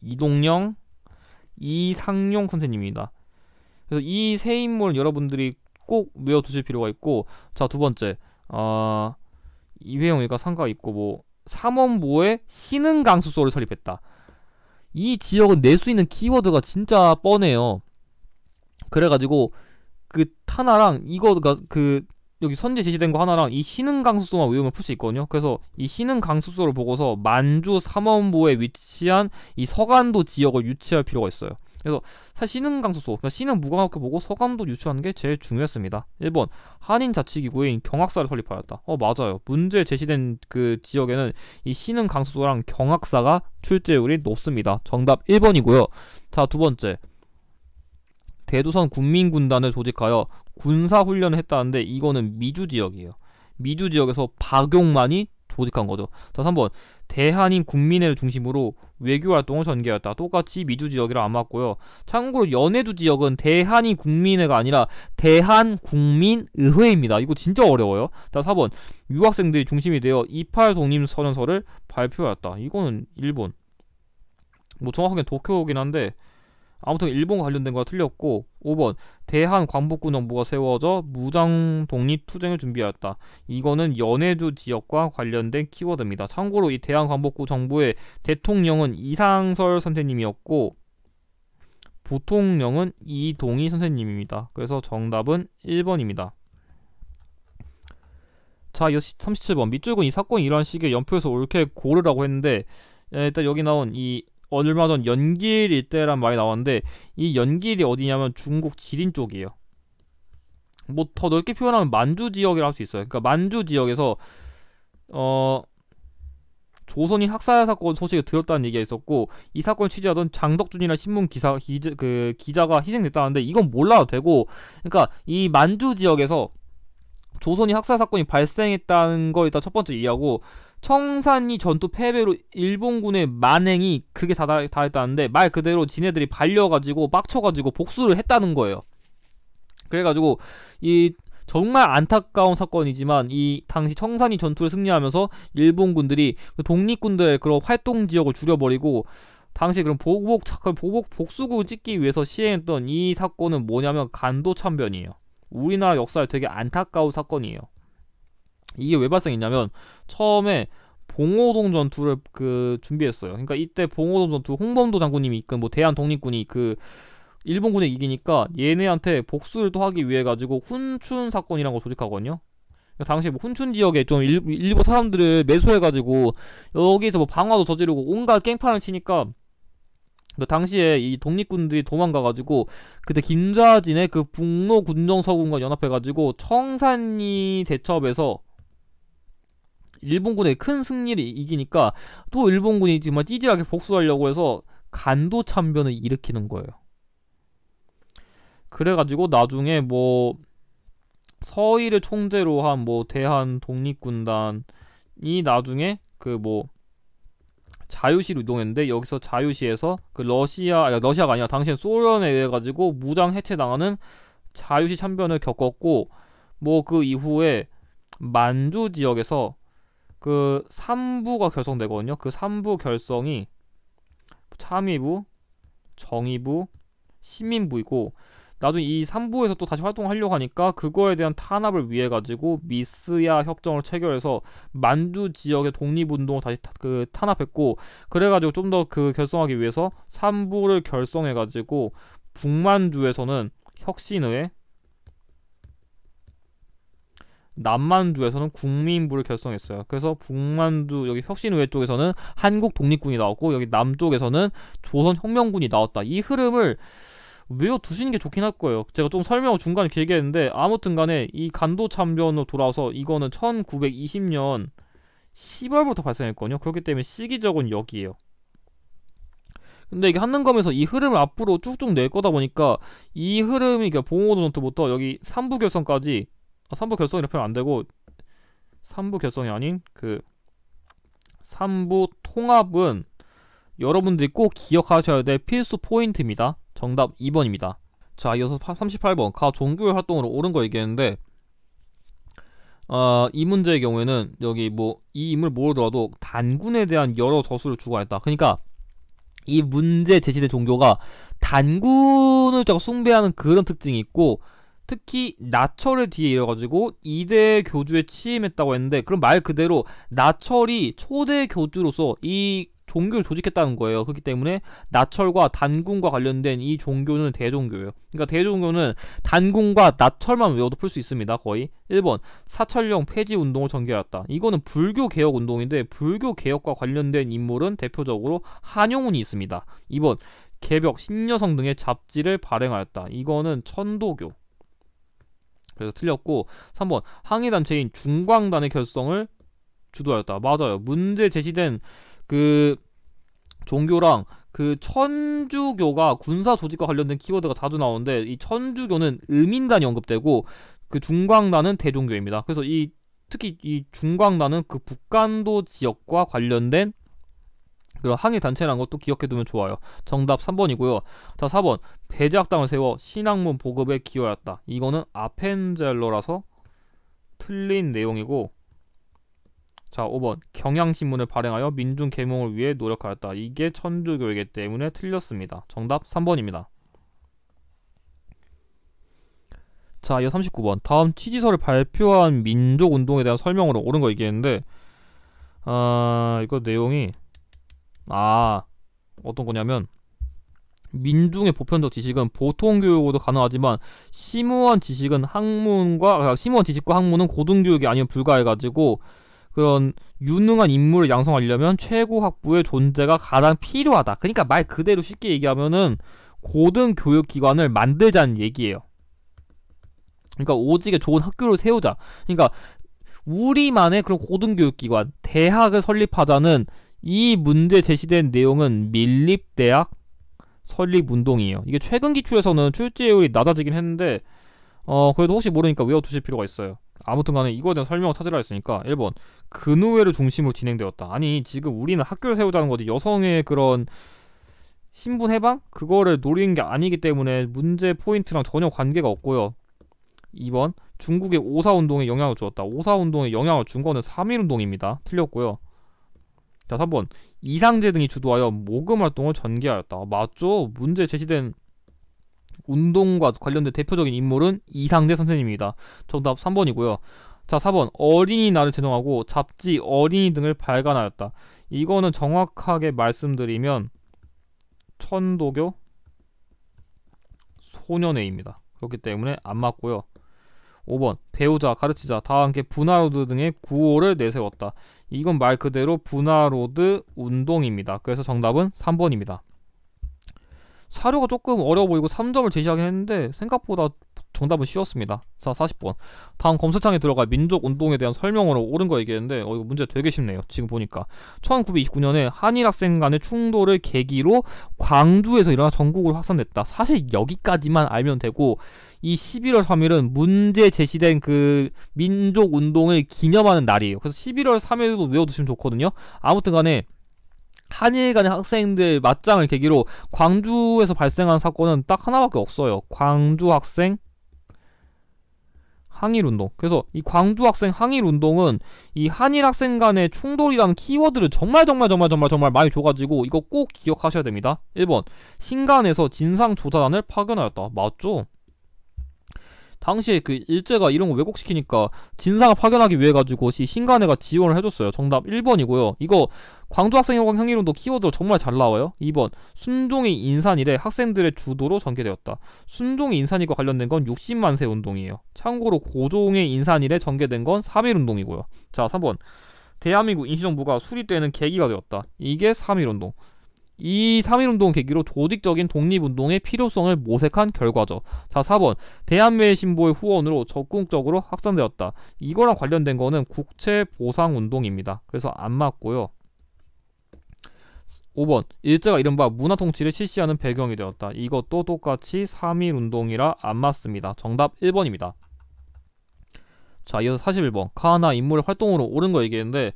이동영, 이상용 선생님입니다. 그래서 이 세 인물은 여러분들이 꼭 외워두실 필요가 있고, 자, 두 번째 이회영이가 상가 있고 뭐 삼원보에 신흥강수소를 설립했다. 이 지역은 낼 수 있는 키워드가 진짜 뻔해요. 그래가지고 그 하나랑 이거가 그 여기 선제 제시된 거 하나랑 이 신흥강수소만 외우면 풀 수 있거든요. 그래서 이 신흥강수소를 보고서 만주 삼원보에 위치한 이 서간도 지역을 유치할 필요가 있어요. 그래서 사실 신흥강수소, 그러니까 신흥 무관학교 보고 서간도 유치하는 게 제일 중요했습니다. 1번 한인자치기구인 경학사를 설립하였다. 맞아요. 문제 제시된 그 지역에는 이 신흥강수소랑 경학사가 출제율이 높습니다. 정답 1번이고요. 자, 두 번째 대두선 군민군단을 조직하여 군사훈련을 했다는데, 이거는 미주지역이에요. 미주지역에서 박용만이 조직한 거죠. 자, 3번 대한인 국민회를 중심으로 외교활동을 전개하였다. 똑같이 미주지역이라 안 맞고요. 참고로 연해주 지역은 대한인 국민회가 아니라 대한국민의회입니다. 이거 진짜 어려워요. 자, 4번 유학생들이 중심이 되어 28 독립선언서를 발표하였다. 이거는 일본, 뭐 정확하게 도쿄긴 한데 아무튼 일본 관련된 거가 틀렸고, 5번 대한광복군 정부가 세워져 무장 독립 투쟁을 준비하였다. 이거는 연해주 지역과 관련된 키워드입니다. 참고로 이 대한광복군 정부의 대통령은 이상설 선생님이었고 부통령은 이동희 선생님입니다. 그래서 정답은 1번입니다. 자, 이어 37번 밑줄은 이 사건이 일어난 시기에 연표에서 옳게 고르라고 했는데, 일단 여기 나온 이 얼마 전 연길 일대란 말이 나왔는데, 이 연길이 어디냐면 중국 지린 쪽이에요. 뭐 더 넓게 표현하면 만주 지역이라 할 수 있어요. 그러니까 만주 지역에서 조선이 학살 사건 소식을 들었다는 얘기가 있었고, 이 사건을 취재하던 장덕준이라는 신문 기자가 희생됐다는데, 이건 몰라도 되고, 그러니까 이 만주 지역에서 조선이 학살 사건이 발생했다는 거 일단 첫 번째 이해하고, 청산리 전투 패배로 일본군의 만행이 그게 다 했다는데, 말 그대로 지네들이 발려가지고 빡쳐가지고 복수를 했다는 거예요. 그래가지고 이 정말 안타까운 사건이지만 이 당시 청산리 전투를 승리하면서 일본군들이 그 독립군들의 그런 활동 지역을 줄여버리고 당시 그런 복수국을 찍기 위해서 시행했던 이 사건은 뭐냐면 간도 참변이에요. 우리나라 역사에 되게 안타까운 사건이에요. 이게 왜 발생했냐면 처음에 봉오동 전투를 준비했어요. 그러니까 이때 봉오동 전투 홍범도 장군님이 이끈 뭐 대한 독립군이 일본군에 이기니까 얘네한테 복수를 또 하기 위해 가지고 훈춘 사건이란 걸 조직하거든요. 그러니까 당시 뭐 훈춘 지역에 좀 일부 사람들을 매수해가지고 여기서 뭐 방화도 저지르고 온갖 깽판을 치니까 그 당시에 이 독립군들이 도망가가지고 그때 김좌진의 그 북로 군정서군과 연합해가지고 청산리 대첩에서 일본군의 큰 승리를 이기니까 또 일본군이 정말 찌질하게 복수하려고 해서 간도 참변을 일으키는 거예요. 그래가지고 나중에 뭐 서희를 총재로 한 뭐 대한 독립군단이 나중에 자유시로 이동했는데 여기서 자유시에서 러시아가 아니라 당시엔 소련에 의해 가지고 무장 해체당하는 자유시 참변을 겪었고 뭐 그 이후에 만주 지역에서 그 3부가 결성되거든요. 그 3부 결성이 참의부, 정의부, 시민부이고 나중에 이 3부에서 또 다시 활동하려고 하니까 그거에 대한 탄압을 위해 가지고 미스야 협정을 체결해서 만주 지역의 독립운동을 다시 탄압했고 그래가지고 좀 더 결성하기 위해서 3부를 결성해가지고 북만주에서는 혁신의회, 남만주에서는 국민부를 결성했어요. 그래서 북만주 여기 혁신의회 쪽에서는 한국 독립군이 나왔고 여기 남쪽에서는 조선혁명군이 나왔다. 이 흐름을 외워두시는 게 좋긴 할 거예요. 제가 좀 설명을 중간에 길게 했는데 아무튼 간에 이 간도 참변으로 돌아와서 이거는 1920년 10월부터 발생했거든요. 그렇기 때문에 시기적은 여기에요. 근데 이게 한능검에서 이 흐름을 앞으로 쭉쭉 낼 거다 보니까 이 흐름이 그러니까 봉오도 전투부터 여기 3부 결성까지 3부 결성이 이렇게 하면 안 되고 3부 결성이 아닌 3부 통합은 여러분들이 꼭 기억하셔야 될 필수 포인트입니다. 정답 2번입니다. 자, 이어서 38번 가 종교의 활동으로 옳은 거 얘기했는데 이 문제의 경우에는 여기 뭐 이 인물 모르더라도 단군에 대한 여러 저수를 주관했다. 그러니까 이 문제 제시된 종교가 단군을 숭배하는 그런 특징이 있고 특히 나철의 뒤에 이어가지고 2대 교주에 취임했다고 했는데 그럼 말 그대로 나철이 초대 교주로서 이 종교를 조직했다는 거예요. 그렇기 때문에 나철과 단군과 관련된 이 종교는 대종교예요. 그러니까 대종교는 단군과 나철만 외워도 풀 수 있습니다. 거의. 1번 사철령 폐지 운동을 전개하였다. 이거는 불교 개혁 운동인데 불교 개혁과 관련된 인물은 대표적으로 한용운이 있습니다. 2번 개벽 신여성 등의 잡지를 발행하였다. 이거는 천도교. 그래서 틀렸고 3번 항해단체인 중광단의 결성을 주도하였다. 맞아요. 문제 제시된 종교랑 천주교가 군사 조직과 관련된 키워드가 자주 나오는데 이 천주교는 의민단이 언급되고 중광단은 대종교입니다. 그래서 특히 이 중광단은 북간도 지역과 관련된 그런 항해단체라는 것도 기억해두면 좋아요. 정답 3번이고요. 자, 4번 배제학당을 세워 신학문 보급에 기여하였다. 이거는 아펜젤러라서 틀린 내용이고 자, 5번 경향신문을 발행하여 민중 계몽을 위해 노력하였다. 이게 천주교이기 때문에 틀렸습니다. 정답 3번입니다. 자, 이어 39번 다음 취지서를 발표한 민족운동에 대한 설명으로 옳은 거 얘기했는데 이거 내용이 어떤 거냐면 민중의 보편적 지식은 보통 교육으로도 가능하지만 심오한 지식과 학문은 고등교육이 아니면 불가해가지고 그런 유능한 인물을 양성하려면 최고 학부의 존재가 가장 필요하다. 그러니까 말 그대로 쉽게 얘기하면은 고등교육기관을 만들자는 얘기예요. 그러니까 오직에 좋은 학교를 세우자. 그러니까 우리만의 그런 고등교육기관, 대학을 설립하자는 이 문제 제시된 내용은 밀립대학 설립운동이에요. 이게 최근 기출에서는 출제율이 낮아지긴 했는데 그래도 혹시 모르니까 외워두실 필요가 있어요. 아무튼 간에 이거에 대한 설명을 찾으라 했으니까 1번 근우회를 중심으로 진행되었다. 아니 지금 우리는 학교를 세우자는 거지 여성의 그런 신분 해방? 그거를 노리는 게 아니기 때문에 문제 포인트랑 전혀 관계가 없고요. 2번 중국의 오사운동에 영향을 주었다. 오사운동에 영향을 준 거는 3.1운동입니다. 틀렸고요. 자, 3번. 이상제 등이 주도하여 모금활동을 전개하였다. 맞죠? 문제 제시된 운동과 관련된 대표적인 인물은 이상제 선생님입니다. 정답 3번이고요. 자, 4번. 어린이날을 제정하고 잡지, 어린이 등을 발간하였다. 이거는 정확하게 말씀드리면 천도교 소년회입니다. 그렇기 때문에 안 맞고요. 5번. 배우자, 가르치자, 다 함께 분화로드 등의 구호를 내세웠다. 이건 말 그대로 분화로드 운동입니다. 그래서 정답은 3번입니다. 사료가 조금 어려워 보이고 3점을 제시하긴 했는데 생각보다 정답은 쉬웠습니다. 자, 40번. 다음 검색창에 들어가 민족운동에 대한 설명으로 옳은 거 얘기했는데 이거 문제 되게 쉽네요. 지금 보니까 1929년에 한일 학생 간의 충돌을 계기로 광주에서 일어나 전국으로 확산됐다. 사실 여기까지만 알면 되고 이 11월 3일은 문제 제시된 그 민족운동을 기념하는 날이에요. 그래서 11월 3일도 외워두시면 좋거든요. 아무튼 간에 한일 간의 학생들 맞짱을 계기로 광주에서 발생한 사건은 딱 하나밖에 없어요. 광주 학생 항일운동. 그래서 이 광주 학생 항일운동은 이 한일 학생 간의 충돌이라는 키워드를 정말 많이 줘가지고 이거 꼭 기억하셔야 됩니다. 1번. 신간에서 진상조사단을 파견하였다. 맞죠? 당시에 그 일제가 이런 거 왜곡시키니까 진상을 파견하기 위해 가지고 신간회가 지원을 해줬어요. 정답 1번이고요. 이거 광주학생여관 항일운동 키워드로 정말 잘 나와요. 2번. 순종이 인산일에 학생들의 주도로 전개되었다. 순종이 인산일과 관련된 건 60만세 운동이에요. 참고로 고종의 인산일에 전개된 건 3.1운동이고요. 자, 3번. 대한민국 임시정부가 수립되는 계기가 되었다. 이게 3.1운동. 이 3.1운동 계기로 조직적인 독립운동의 필요성을 모색한 결과죠. 자, 4번. 대한매신보의 후원으로 적극적으로 확산되었다. 이거랑 관련된 거는 국채보상운동입니다. 그래서 안 맞고요. 5번. 일제가 이른바 문화통치를 실시하는 배경이 되었다. 이것도 똑같이 3.1운동이라 안 맞습니다. 정답 1번입니다. 자, 이어서 41번. 카하나 인물의 활동으로 옳은 거 얘기했는데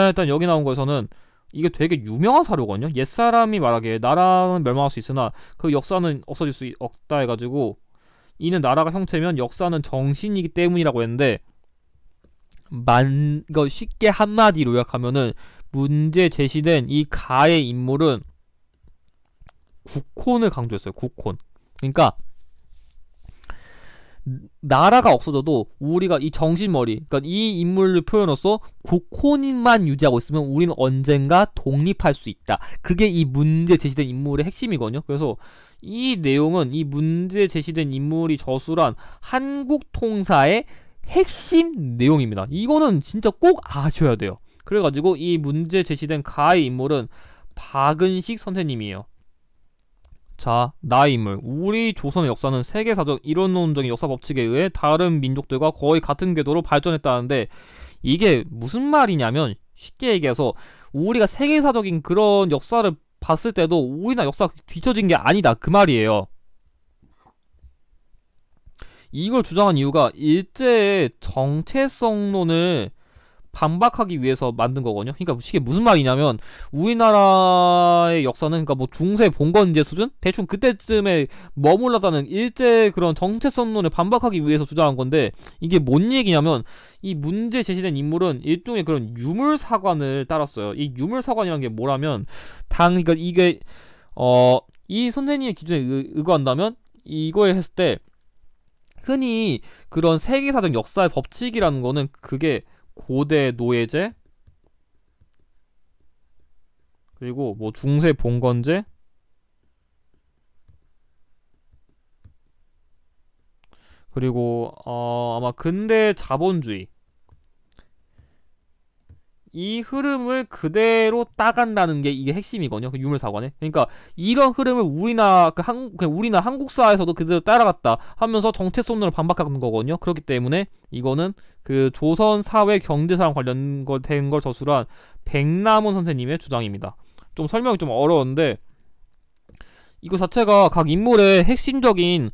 일단 여기 나온 거에서는 이게 되게 유명한 사료거든요. 옛사람이 말하기에 나라는 멸망할 수 있으나 그 역사는 없어질 수 없다 해가지고 이는 나라가 형체면 역사는 정신이기 때문이라고 했는데 이거 쉽게 한마디로 요약하면은 문제 제시된 이 가의 인물은 국혼을 강조했어요. 국혼. 그러니까 나라가 없어져도 우리가 이 정신머리, 그러니까 이 인물을 표현해서 국혼만 유지하고 있으면 우리는 언젠가 독립할 수 있다. 그게 이 문제 제시된 인물의 핵심이거든요. 그래서 이 내용은 이 문제 제시된 인물이 저술한 한국 통사의 핵심 내용입니다. 이거는 진짜 꼭 아셔야 돼요. 그래가지고 이 문제 제시된 가의 인물은 박은식 선생님이에요. 자, 나의 인물. 우리 조선의 역사는 세계사적 이론론적인 역사 법칙에 의해 다른 민족들과 거의 같은 궤도로 발전했다는데 이게 무슨 말이냐면 쉽게 얘기해서 우리가 세계사적인 그런 역사를 봤을 때도 우리나라 역사가 뒤처진 게 아니다. 그 말이에요. 이걸 주장한 이유가 일제의 정체성론을 반박하기 위해서 만든 거거든요. 그러니까 이게 무슨 말이냐면 우리나라의 역사는 그러니까 뭐 중세 봉건제 수준? 대충 그때쯤에 머물렀다는 일제 그런 정체성론을 반박하기 위해서 주장한 건데 이게 뭔 얘기냐면 이 문제 제시된 인물은 일종의 그런 유물사관을 따랐어요. 이 유물사관이라는 게 뭐라면 그러니까 이게 이 선생님의 기준에 의거한다면 이거에 했을 때 흔히 그런 세계사적 역사의 법칙이라는 거는 그게 고대 노예제 그리고 뭐 중세 봉건제 그리고 아마 근대 자본주의 이 흐름을 그대로 따간다는 게 이게 핵심이거든요. 그 유물사관에. 그러니까 이런 흐름을 우리나라 우리나라 한국사에서도 그대로 따라갔다 하면서 정체성론을 반박하는 거거든요. 그렇기 때문에 이거는 그 조선 사회 경제사랑 관련된 걸 저술한 백남원 선생님의 주장입니다. 좀 설명이 좀 어려웠는데 이거 자체가 각 인물의 핵심적인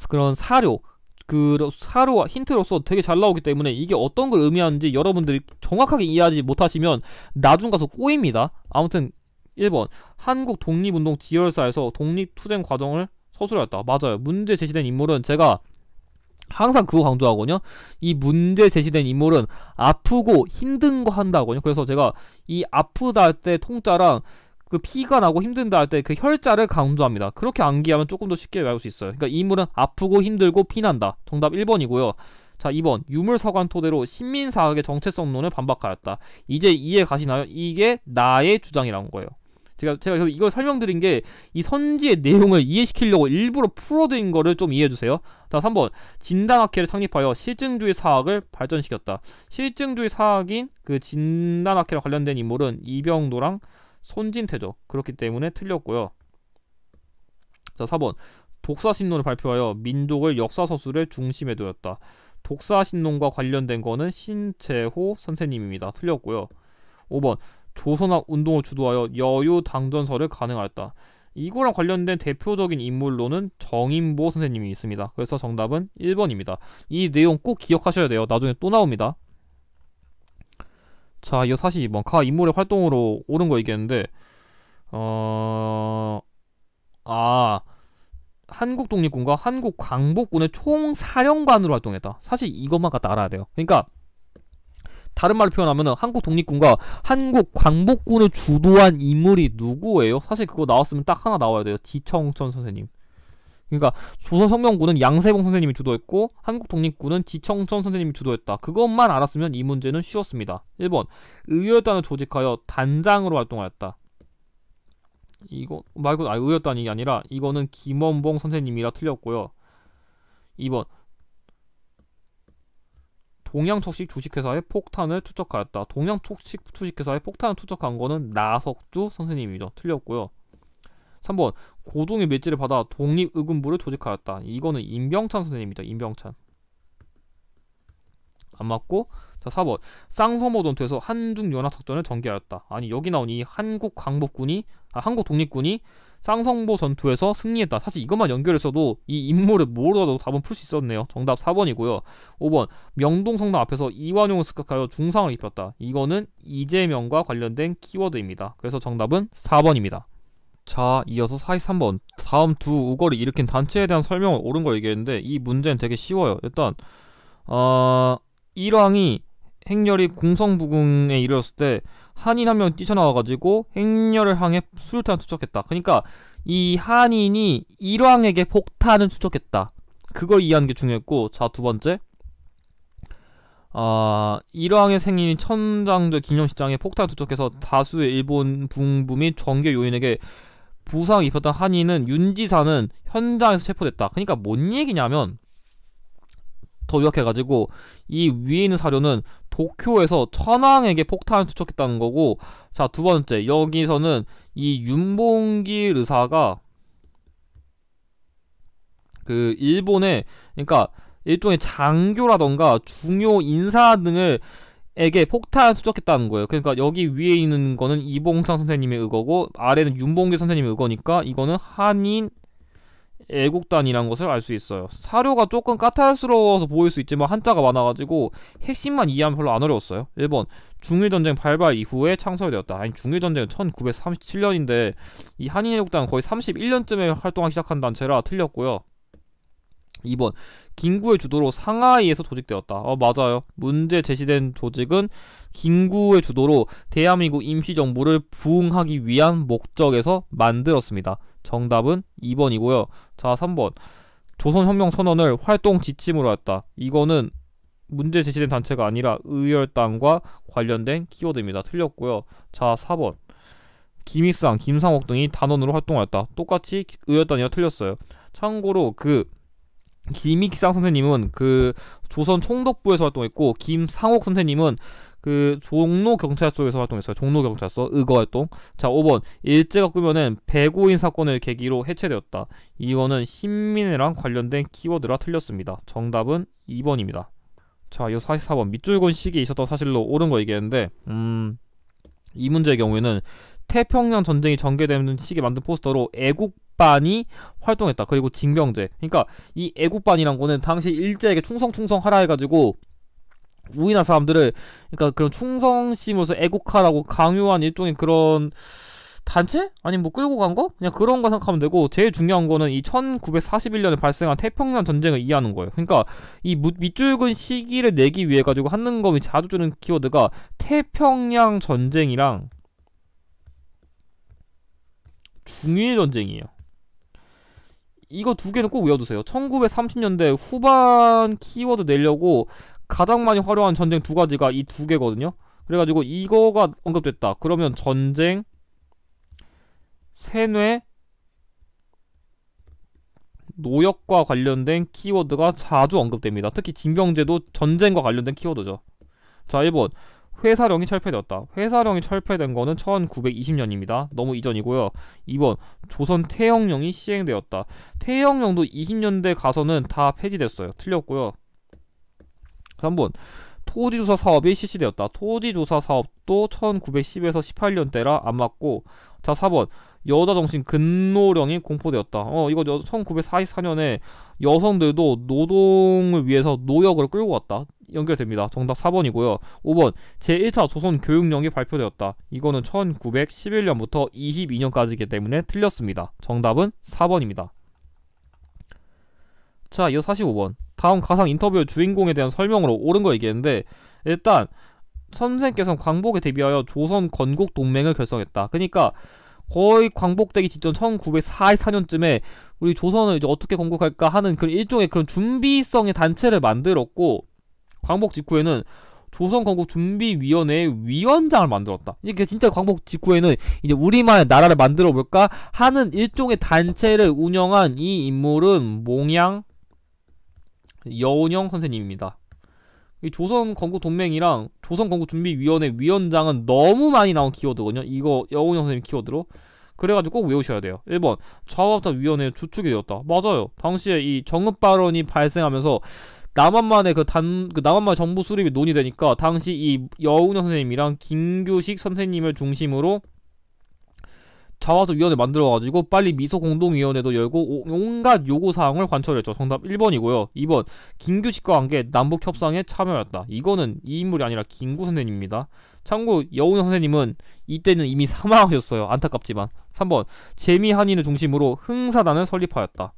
그런 사료와 힌트로서 되게 잘 나오기 때문에 이게 어떤 걸 의미하는지 여러분들이 정확하게 이해하지 못하시면 나중 가서 꼬입니다. 아무튼 1번 한국 독립운동 지열사에서 독립투쟁 과정을 서술하였다. 맞아요. 문제 제시된 인물은 제가 항상 그거 강조하거든요. 이 문제 제시된 인물은 아프고 힘든 거 한다거든요. 그래서 제가 이 아프다 할 때 통자랑 그 피가 나고 힘든다 할 때 그 혈자를 강조합니다. 그렇게 암기하면 조금 더 쉽게 외울 수 있어요. 그러니까 이 인물은 아프고 힘들고 피난다. 정답 1번이고요. 자, 2번. 유물사관 토대로 신민사학의 정체성론을 반박하였다. 이제 이해 가시나요? 이게 나의 주장이라는 거예요. 제가 그래서 이걸 설명드린 게 이 선지의 내용을 이해시키려고 일부러 풀어드린 거를 좀 이해해주세요. 자, 3번. 진단학회를 창립하여 실증주의 사학을 발전시켰다. 실증주의 사학인 그 진단학회와 관련된 인물은 이병도랑 손진태죠. 그렇기 때문에 틀렸고요. 자, 4번. 독사신론을 발표하여 민족을 역사서술의 중심에 두었다. 독사신론과 관련된 거는 신채호 선생님입니다. 틀렸고요. 5번. 조선학 운동을 주도하여 여유 당전설을 가능하였다. 이거랑 관련된 대표적인 인물로는 정인보 선생님이 있습니다. 그래서 정답은 1번입니다. 이 내용 꼭 기억하셔야 돼요. 나중에 또 나옵니다. 자, 이거 42번. 가 인물의 활동으로 옳은 거 얘기했는데 한국독립군과 한국광복군의 총사령관으로 활동했다. 사실 이것만 갖다 알아야 돼요. 그러니까 다른 말로 표현하면 한국 독립군과 한국 광복군을 주도한 인물이 누구예요? 사실 그거 나왔으면 딱 하나 나와야 돼요. 지청천 선생님. 그러니까 조선혁명군은 양세봉 선생님이 주도했고 한국 독립군은 지청천 선생님이 주도했다. 그것만 알았으면 이 문제는 쉬웠습니다. 1번. 의열단을 조직하여 단장으로 활동하였다. 이거 말고 의열단이 아니라 이거는 김원봉 선생님이라 틀렸고요. 2번. 동양척식 주식회사의 폭탄을 투척하였다. 동양척식 주식회사의 폭탄을 투척한 거는 나석주 선생님이죠. 틀렸고요. 3번. 고동의 매질을 받아 독립의군부를 조직하였다. 이거는 임병찬 선생님입니다. 임병찬. 안 맞고. 자, 4번. 쌍서모 전투에서 한중연합작전을 전개하였다. 아니, 여기 나온 이 한국 독립군이 쌍성보 전투에서 승리했다. 사실 이것만 연결했어도 이 인물을 모르더라도 답은 풀 수 있었네요. 정답 4번이고요. 5번. 명동성당 앞에서 이완용을 습격하여 중상을 입혔다. 이거는 이재명과 관련된 키워드입니다. 그래서 정답은 4번입니다. 자, 이어서 43번. 다음 두 우거를 일으킨 단체에 대한 설명을 옳은 걸 얘기했는데 이 문제는 되게 쉬워요. 일단 일왕이 행렬이 궁성부궁에 이르렀을 때 한인 한 명 뛰쳐나와가지고 행렬을 향해 수류탄을 투척했다. 그러니까 이 한인이 일왕에게 폭탄을 투척했다. 그걸 이해하는 게 중요했고, 자, 두 번째. 일왕의 생일인 천장절 기념식장에 폭탄을 투척해서 다수의 일본 군부 및 정계 요인에게 부상을 입혔던 한인은 윤지사는 현장에서 체포됐다. 그러니까 뭔 얘기냐면, 더 요약해가지고 이 위에 있는 사료는 도쿄에서 천황에게 폭탄을 투척했다는 거고, 자, 두 번째. 여기서는 이 윤봉길 의사가 그 일본의, 그러니까 일종의 장교라던가 중요 인사 등을 에게 폭탄을 투척했다는 거예요. 그러니까 여기 위에 있는 거는 이봉창 선생님의 의거고 아래는 윤봉길 선생님의 의거니까 이거는 한인 애국단이란 것을 알 수 있어요. 사료가 조금 까탈스러워서 보일 수 있지만 한자가 많아가지고 핵심만 이해하면 별로 안 어려웠어요. 1번. 중일전쟁 발발 이후에 창설되었다. 아니, 중일전쟁은 1937년인데 이 한인애국단은 거의 31년쯤에 활동하기 시작한 단체라 틀렸고요. 2번. 김구의 주도로 상하이에서 조직되었다. 맞아요. 문제 제시된 조직은 김구의 주도로 대한민국 임시정부를 부흥하기 위한 목적에서 만들었습니다. 정답은 2번이고요. 자, 3번. 조선혁명선언을 활동 지침으로 했다. 이거는 문제 제시된 단체가 아니라 의열단과 관련된 키워드입니다. 틀렸고요. 자, 4번. 김익상, 김상옥 등이 단원으로 활동하였다. 똑같이 의열단이라 틀렸어요. 참고로 김익상 선생님은 그 조선 총독부에서 활동했고 김상옥 선생님은 그 종로경찰서에서 활동했어요. 종로경찰서 의거활동. 자, 5번. 일제가 꾸며낸 배고인 사건을 계기로 해체되었다. 이거는 신민회랑 관련된 키워드라 틀렸습니다. 정답은 2번입니다. 자, 이거 44번. 밑줄곤 시기에 있었던 사실로 옳은 거 얘기했는데 이 문제의 경우에는 태평양 전쟁이 전개되는 시기에 만든 포스터로 애국반이 활동했다. 그리고 징병제. 그러니까 이 애국반이란 거는 당시 일제에게 충성하라 해가지고 우리나라 사람들을, 그러니까 그런 충성심으로서 애국하라고 강요한 일종의 그런 단체? 아니면 뭐 끌고 간 거? 그냥 그런 거 생각하면 되고, 제일 중요한 거는 이 1941년에 발생한 태평양 전쟁을 이해하는 거예요. 그러니까 이 밑줄근 시기를 내기 위해 가지고 하는 거 자주 주는 키워드가 태평양 전쟁이랑 중일 전쟁이에요. 이거 두 개는 꼭 외워두세요. 1930년대 후반 키워드 내려고 가장 많이 활용한 전쟁 두 가지가 이 두 개거든요. 그래가지고 이거가 언급됐다. 그러면 전쟁, 세뇌, 노역과 관련된 키워드가 자주 언급됩니다. 특히 징병제도 전쟁과 관련된 키워드죠. 자, 1번. 회사령이 철폐되었다. 회사령이 철폐된 거는 1920년입니다. 너무 이전이고요. 2번. 조선 태형령이 시행되었다. 태형령도 20년대 가서는 다 폐지됐어요. 틀렸고요. 3번. 토지조사 사업이 실시되었다. 토지조사 사업도 1910에서 18년대라 안 맞고. 자, 4번. 여자정신 근로령이 공포되었다. 이거 1944년에 여성들도 노동을 위해서 노역을 끌고 왔다. 연결됩니다. 정답 4번이고요. 5번. 제1차 조선교육령이 발표되었다. 이거는 1911년부터 22년까지이기 때문에 틀렸습니다. 정답은 4번입니다. 자, 이어 45번. 다음 가상 인터뷰의 주인공에 대한 설명으로 옳은 거 얘기했는데, 일단 선생께서는 광복에 대비하여 조선 건국 동맹을 결성했다. 그러니까 거의 광복되기 직전 1944년쯤에 우리 조선을 이제 어떻게 건국할까 하는 그런 일종의 그런 준비성의 단체를 만들었고, 광복 직후에는 조선건국준비위원회의 위원장을 만들었다. 이게 진짜 광복 직후에는 이제 우리만의 나라를 만들어 볼까 하는 일종의 단체를 운영한 이 인물은 몽양 여운형 선생님입니다. 이 조선건국동맹이랑 조선건국준비위원회 위원장은 너무 많이 나온 키워드거든요. 이거 여운형 선생님 키워드로. 그래가지고 꼭 외우셔야 돼요. 1번. 좌우합작위원회의 주축이 되었다. 맞아요. 당시에 이 정읍 발언이 발생하면서 남한만의 남한만 정부 수립이 논의되니까 당시 이 여운형 선생님이랑 김규식 선생님을 중심으로 좌우합작위원회 만들어가지고 빨리 미소공동위원회도 열고 온갖 요구사항을 관철했죠. 정답 1번이고요. 2번. 김규식과 함께 남북협상에 참여했다. 이거는 이 인물이 아니라 김구 선생님입니다. 참고 여운형 선생님은 이때는 이미 사망하셨어요. 안타깝지만. 3번. 재미한인을 중심으로 흥사단을 설립하였다.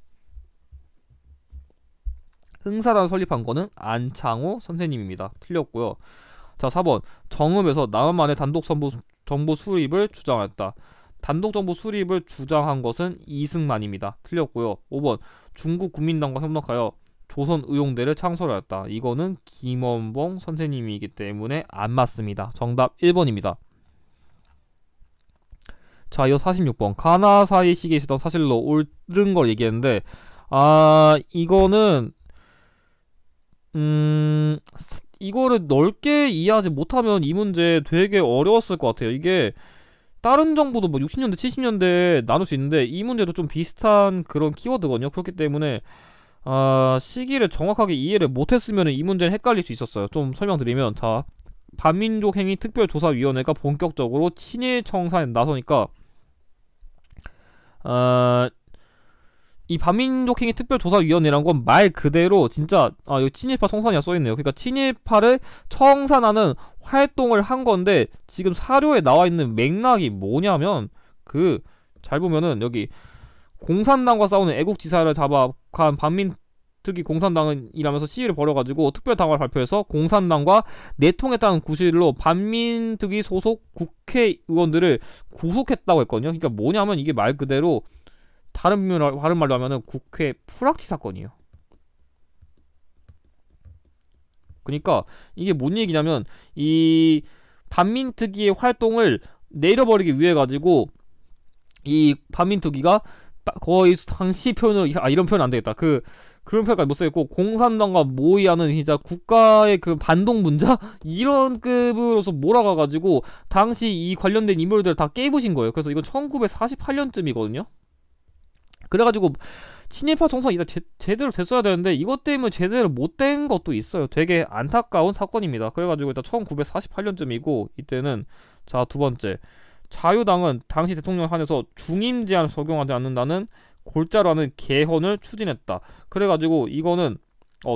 흥사단을 설립한 거는 안창호 선생님입니다. 틀렸고요. 자, 4번. 정읍에서 남한만의 단독 정보 수립을 주장했다. 단독 정보 수립을 주장한 것은 이승만입니다. 틀렸고요. 5번. 중국 국민당과 협력하여 조선의용대를 창설하였다. 이거는 김원봉 선생님이기 때문에 안 맞습니다. 정답 1번입니다. 자, 이어 46번. 가나사이 시기에 있었던 사실로 옳은 걸 얘기했는데, 이거는 이거를 넓게 이해하지 못하면 이 문제 되게 어려웠을 것 같아요. 이게 다른 정보도 뭐 60년대, 70년대 나눌 수 있는데 이 문제도 좀 비슷한 그런 키워드거든요. 그렇기 때문에 시기를 정확하게 이해를 못했으면 이 문제는 헷갈릴 수 있었어요. 좀 설명드리면, 자, 반민족행위 특별조사위원회가 본격적으로 친일 청산에 나서니까 이 반민족행위 특별조사위원회란 건 말 그대로 진짜 여기 친일파 청산이라 써있네요. 그러니까 친일파를 청산하는 활동을 한 건데, 지금 사료에 나와있는 맥락이 뭐냐면 잘 보면은 여기 공산당과 싸우는 애국지사를 잡아간 반민특위 공산당은 이라면서 시위를 벌여가지고 특별당화를 발표해서 공산당과 내통했다는 구실로 반민특위 소속 국회의원들을 구속했다고 했거든요. 그러니까 뭐냐면 이게 말 그대로 다른 말로 하면은 국회 풀악치 사건이에요. 그러니까 이게 뭔 얘기냐면 이 반민특위의 활동을 내려버리기 위해 가지고 이 반민특위가 거의 당시 표현을 이런 표현 안 되겠다. 그런 표현까지 못 쓰겠고, 공산당과 모의하는 진짜 국가의 그 반동분자 이런 급으로서 몰아가가지고 당시 이 관련된 인물들을 다 깨부신 거예요. 그래서 이건 1948년쯤이거든요. 그래가지고 친일파 청산이 제대로 됐어야 되는데 이것 때문에 제대로 못된 것도 있어요. 되게 안타까운 사건입니다. 그래가지고 일단 1948년쯤이고 이때는, 자, 두 번째, 자유당은 당시 대통령 한해서 중임 제한을 적용하지 않는다는 골자로 하는 개헌을 추진했다. 그래가지고 이거는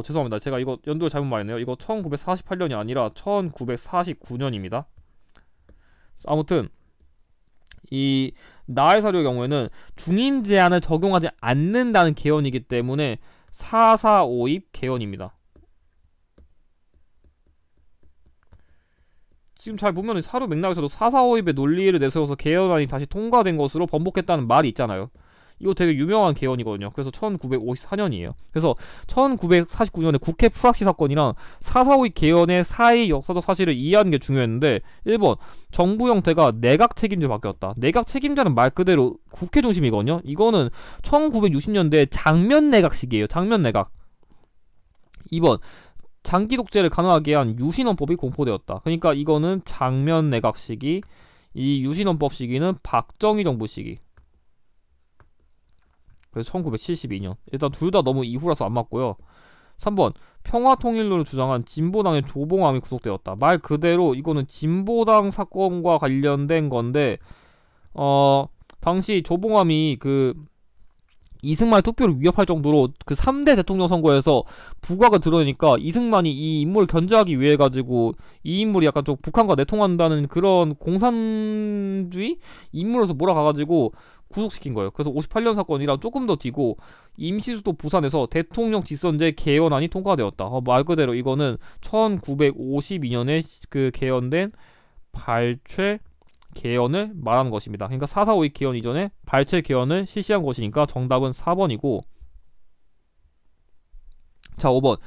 죄송합니다. 제가 이거 연도를 잘못 말했네요. 이거 1948년이 아니라 1949년입니다. 아무튼 이 나의 사료의 경우에는 중임 제한을 적용하지 않는다는 개헌이기 때문에 4.4.5입 개헌입니다. 지금 잘 보면 사료 맥락에서도 4.4.5입의 논리를 내세워서 개헌안이 다시 통과된 것으로 번복했다는 말이 있잖아요. 이거 되게 유명한 개헌이거든요. 그래서 1954년이에요. 그래서 1949년에 국회 프락시 사건이랑 4.4.5입 개헌의 사이 역사적 사실을 이해하는 게 중요했는데 1번 정부 형태가 내각 책임제 바뀌었다. 내각 책임자는 말 그대로 국회 중심이거든요. 이거는 1960년대 장면 내각식이에요. 장면 내각. 2번 장기 독재를 가능하게 한 유신헌법이 공포되었다. 그러니까 이거는 장면 내각 시기, 이 유신헌법 시기는 박정희 정부 시기. 그래서 1972년. 일단 둘 다 너무 이후라서 안 맞고요. 3번 평화통일론을 주장한 진보당의 조봉암이 구속되었다. 말 그대로 이거는 진보당 사건과 관련된 건데 당시 조봉암이 그 이승만의 투표를 위협할 정도로 그 3대 대통령 선거에서 부각을 드러내니까 이승만이 이 인물을 견제하기 위해 가지고 이 인물이 약간 좀 북한과 내통한다는 그런 공산주의 인물로서 몰아가가지고 구속시킨 거예요. 그래서 58년 사건이랑 조금 더 뒤고 임시수도 부산에서 대통령 직선제 개헌안이 통과되었다. 말 그대로 이거는 1952년에 그 개헌된 발췌 개헌을 말하는 것입니다. 그러니까 4.4.5입 개헌 이전에 발췌 개헌을 실시한 것이니까 정답은 4번이고, 자 5번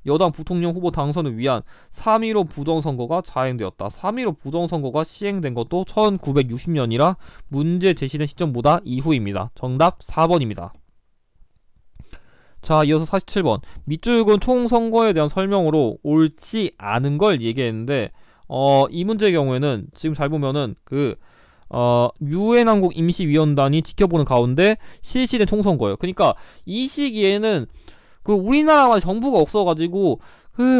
여당 부통령 후보 당선을 위한 3.15 부정선거가 자행되었다. 3.15 부정선거가 시행된 것도 1960년이라 문제 제시된 시점보다 이후입니다. 정답 4번입니다. 자 이어서 47번 밑줄근 총선거에 대한 설명으로 옳지 않은 걸 얘기했는데 이 문제의 경우에는 지금 잘 보면은 유엔 한국 임시위원단이 지켜보는 가운데 실시된 총선거예요. 그러니까 이 시기에는 우리나라만 정부가 없어가지고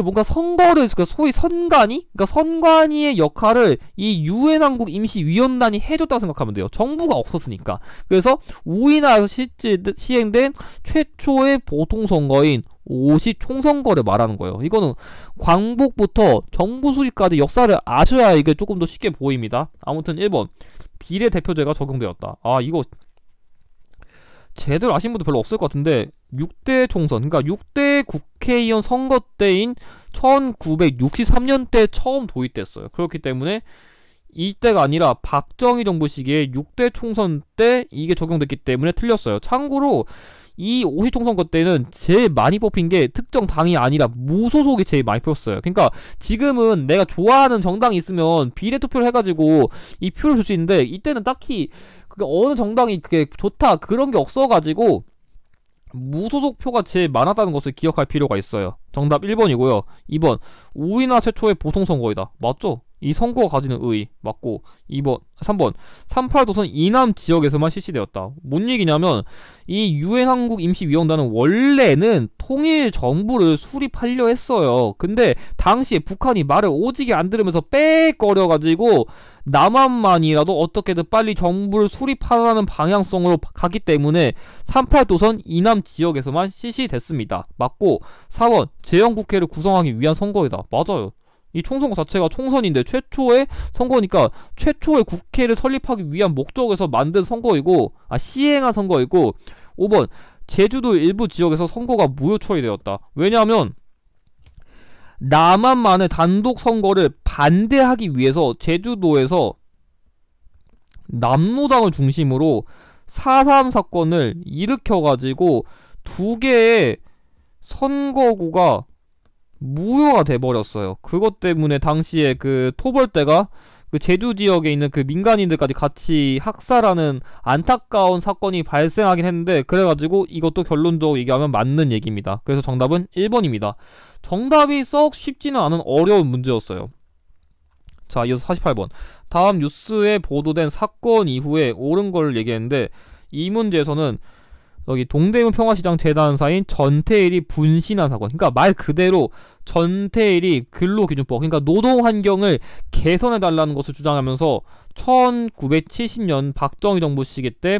뭔가 선거를 소위 선관위? 그러니까 선관위의 역할을 이 유엔 한국 임시위원단이 해줬다고 생각하면 돼요. 정부가 없었으니까. 그래서 우리나라에서 실제 시행된 최초의 보통선거인 50 총선거를 말하는 거예요. 이거는 광복부터 정부 수립까지 역사를 아셔야 이게 조금 더 쉽게 보입니다. 아무튼 1번 비례대표제가 적용되었다. 이거 제대로 아시는 분도 별로 없을 것 같은데 6대 총선, 그러니까 6대 국회의원 선거 때인 1963년 때 처음 도입됐어요. 그렇기 때문에 이때가 아니라 박정희 정부 시기에 6대 총선 때 이게 적용됐기 때문에 틀렸어요. 참고로 이 50총선거 때는 제일 많이 뽑힌 게 특정 당이 아니라 무소속이 제일 많이 뽑혔어요. 그러니까 지금은 내가 좋아하는 정당이 있으면 비례투표를 해가지고 이 표를 줄 수 있는데 이때는 딱히 어느 정당이 그게 좋다 그런 게 없어가지고 무소속 표가 제일 많았다는 것을 기억할 필요가 있어요. 정답 1번이고요. 2번 우리나라 최초의 보통선거이다. 맞죠? 이 선거가 가지는 의의 맞고 3번 38도선 이남 지역에서만 실시되었다. 뭔 얘기냐면 이 유엔 한국 임시위원단은 원래는 통일 정부를 수립하려 했어요. 근데 당시에 북한이 말을 오지게 안 들으면서 빽거려가지고 남한만이라도 어떻게든 빨리 정부를 수립하라는 방향성으로 갔기 때문에 38도선 이남 지역에서만 실시됐습니다. 맞고 4번 제형국회를 구성하기 위한 선거이다. 맞아요. 이 총선거 자체가 총선인데 최초의 선거니까 최초의 국회를 설립하기 위한 목적에서 만든 선거이고 시행한 선거이고 5번 제주도 일부 지역에서 선거가 무효 처리되었다. 왜냐하면 남한만의 단독 선거를 반대하기 위해서 제주도에서 남로당을 중심으로 4.3 사건을 일으켜가지고 두 개의 선거구가 무효가 돼버렸어요. 그것 때문에 당시에 토벌대가 제주 지역에 있는 민간인들까지 같이 학살하는 안타까운 사건이 발생하긴 했는데 그래가지고 이것도 결론적으로 얘기하면 맞는 얘기입니다. 그래서 정답은 1번입니다. 정답이 썩 쉽지는 않은 어려운 문제였어요. 자 이어서 48번 다음 뉴스에 보도된 사건 이후에 옳은 걸 얘기했는데 이 문제에서는 여기 동대문 평화시장 재단사인 전태일이 분신한 사건. 그러니까 말 그대로 전태일이 근로기준법, 그러니까 노동환경을 개선해달라는 것을 주장하면서 1970년 박정희 정부 시기 때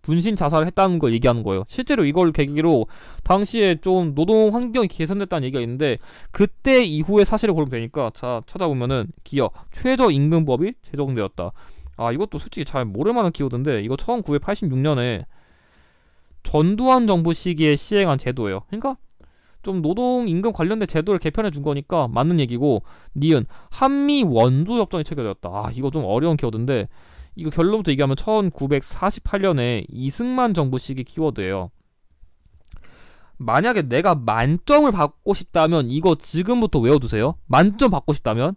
분신 자살을 했다는 걸 얘기하는 거예요. 실제로 이걸 계기로 당시에 좀 노동환경이 개선됐다는 얘기가 있는데 그때 이후의 사실을 고르면 되니까 자 찾아보면은 기억 최저임금법이 제정되었다. 아, 이것도 솔직히 잘 모를만한 키워드인데, 이거 1986년에 전두환 정부 시기에 시행한 제도예요. 그러니까 좀 노동 임금 관련된 제도를 개편해 준 거니까 맞는 얘기고. 니은 한미 원조 협정이 체결되었다. 아, 이거 좀 어려운 키워드인데, 이거 결론부터 얘기하면 1948년에 이승만 정부 시기 키워드예요. 만약에 내가 만점을 받고 싶다면 이거 지금부터 외워두세요. 만점 받고 싶다면.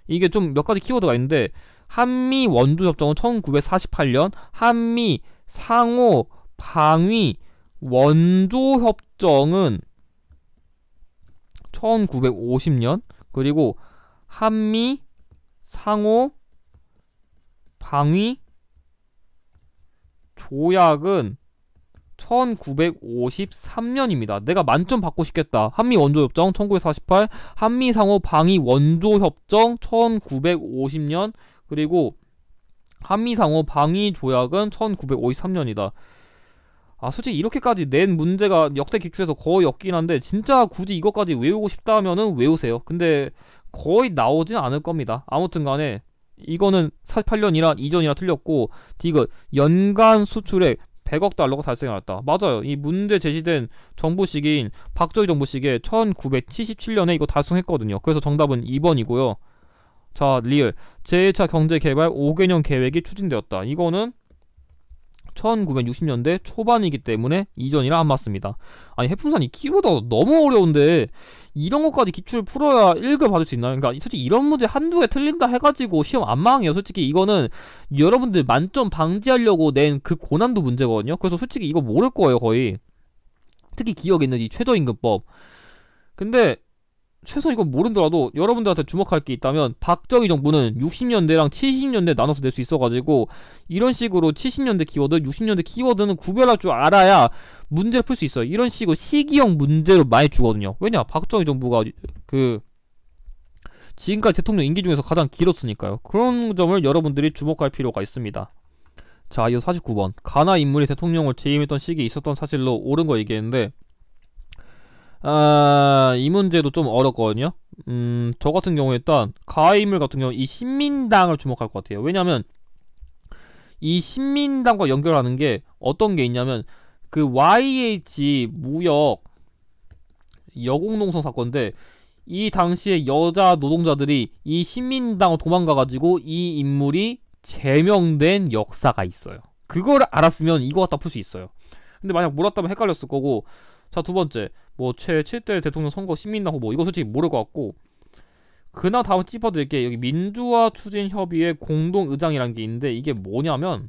이게 좀 몇 가지 키워드가 있는데, 한미 원조 협정은 1948년, 한미 상호 방위 원조 협정은 1950년, 그리고 한미 상호 방위 조약은 1953년입니다. 내가 만점 받고 싶겠다. 한미 원조협정 1948, 한미 상호 방위 원조협정 1950년, 그리고 한미 상호 방위 조약은 1953년이다. 아, 솔직히 이렇게까지 낸 문제가 역대 기출에서 거의 없긴 한데, 진짜 굳이 이것까지 외우고 싶다 하면은 외우세요. 근데 거의 나오진 않을 겁니다. 아무튼 간에 이거는 48년이라 이전이라 틀렸고, 디귿 연간 수출액 100억 달러가 달성하였다. 맞아요. 이 문제 제시된 정부 시기인 박정희 정부 시기에 1977년에 이거 달성했거든요. 그래서 정답은 2번이고요. 자, 리을 제1차 경제개발 5개년 계획이 추진되었다. 이거는 1960년대 초반이기 때문에 이전이라 안 맞습니다. 아니, 해풍산 이 키워드가 너무 어려운데 이런 것까지 기출 풀어야 1급 받을 수 있나요? 그러니까 솔직히 이런 문제 한두 개 틀린다 해가지고 시험 안 망해요. 솔직히 이거는 여러분들 만점 방지하려고 낸 그 고난도 문제거든요. 그래서 솔직히 이거 모를 거예요, 거의. 특히 기억에 있는 이 최저임금법. 근데 최소 이건 모른더라도 여러분들한테 주목할 게 있다면, 박정희 정부는 60년대랑 70년대 나눠서 낼 수 있어가지고 이런 식으로 70년대 키워드, 60년대 키워드는 구별할 줄 알아야 문제를 풀 수 있어요. 이런 식으로 시기형 문제로 많이 주거든요. 왜냐? 박정희 정부가 그 지금까지 대통령 임기 중에서 가장 길었으니까요. 그런 점을 여러분들이 주목할 필요가 있습니다. 자, 이어 49번. 가나 인물이 대통령을 재임했던 시기에 있었던 사실로 옳은 거 얘기했는데, 이 문제도 좀 어렵거든요. 저 같은 경우에 일단 가나 인물 같은 경우 이 신민당을 주목할 것 같아요. 왜냐면 이 신민당과 연결하는 게 어떤 게 있냐면, 그 YH 무역 여공농성 사건인데, 이 당시에 여자 노동자들이 이 신민당을 도망가가지고 이 인물이 제명된 역사가 있어요. 그걸 알았으면 이거 갖다 풀 수 있어요. 근데 만약 몰랐다면 헷갈렸을 거고. 자, 두 번째, 뭐 제7대 대통령 선거 신민당 후보, 이거 솔직히 모를 것 같고. 그나 다음 짚어드릴게. 여기 민주화 추진 협의회 공동의장이라는 게 있는데, 이게 뭐냐면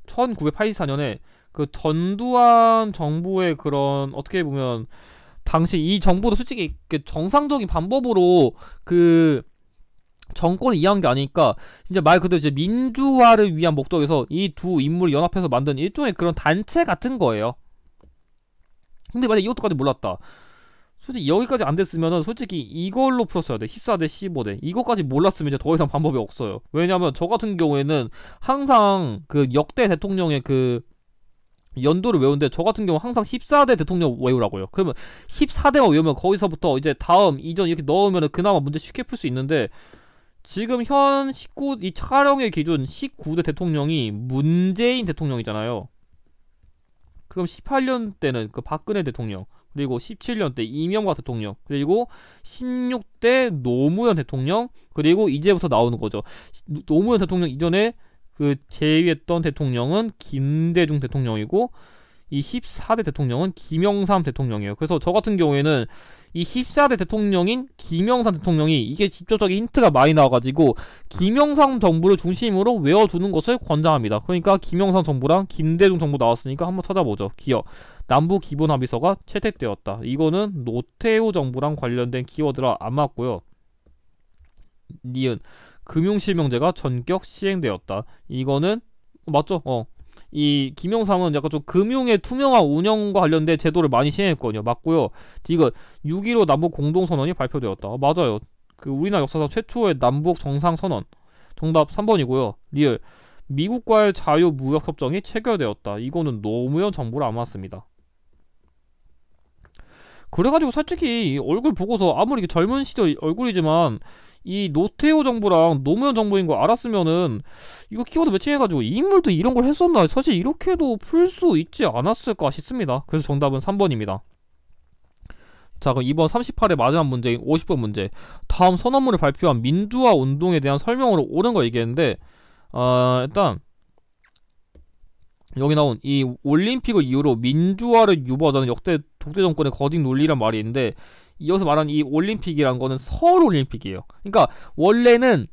1984년에 그 전두환 정부의 그런, 어떻게 보면 당시 이 정부도 솔직히 그 정상적인 방법으로 그 정권을 이해한 게 아니니까, 진짜 말 그대로 이제 민주화를 위한 목적에서 이 두 인물이 연합해서 만든 일종의 그런 단체 같은 거예요. 근데 만약 이것도까지 몰랐다, 솔직히 여기까지 안 됐으면은 솔직히 이걸로 풀었어야 돼. 14대 15대. 이거까지 몰랐으면 이제 더 이상 방법이 없어요. 왜냐면 저 같은 경우에는 항상 그 역대 대통령의 그 연도를 외우는데, 저 같은 경우 항상 14대 대통령 외우라고요. 그러면 14대만 외우면 거기서부터 이제 다음, 이전 이렇게 넣으면은 그나마 문제 쉽게 풀 수 있는데, 지금 현 19, 이 촬영의 기준 19대 대통령이 문재인 대통령이잖아요. 그럼 18년 때는 그 박근혜 대통령, 그리고 17년 때 이명박 대통령, 그리고 16대 노무현 대통령, 그리고 이제부터 나오는 거죠. 노무현 대통령 이전에 그 제위했던 대통령은 김대중 대통령이고, 이 14대 대통령은 김영삼 대통령이에요. 그래서 저 같은 경우에는 이 14대 대통령인 김영삼 대통령이, 이게 직접적인 힌트가 많이 나와가지고 김영삼 정부를 중심으로 외워두는 것을 권장합니다. 그러니까 김영삼 정부랑 김대중 정부 나왔으니까 한번 찾아보죠. 기억 남북 기본 합의서가 채택되었다. 이거는 노태우 정부랑 관련된 키워드라 안 맞고요. 니은 금융실명제가 전격 시행되었다. 이거는 맞죠? 이 김영삼은 약간 좀 금융의 투명한 운영과 관련된 제도를 많이 시행했거든요. 맞고요. 이거 6.15 남북 공동선언이 발표되었다. 맞아요. 그 우리나라 역사상 최초의 남북 정상선언. 정답 3번이고요. 리을 미국과의 자유무역협정이 체결되었다. 이거는 노무현 정부를 안 맞습니다. 그래가지고 솔직히 얼굴 보고서 아무리 젊은 시절 얼굴이지만 이 노태우 정부랑 노무현 정부인 거 알았으면은 이거 키워드 매칭해가지고 이 인물도 이런 걸 했었나, 사실 이렇게도 풀 수 있지 않았을까 싶습니다. 그래서 정답은 3번입니다. 자, 그럼 이번 38의 마지막 문제인 50번 문제. 다음 선언문을 발표한 민주화 운동에 대한 설명으로 옳은 거 얘기했는데, 일단 여기 나온 이 올림픽을 이유로 민주화를 유보하자는 역대 독재 정권의 거짓 논리란 말이 있는데, 이어서 말한 이 올림픽이란 거는 서울 올림픽이에요. 그러니까 원래는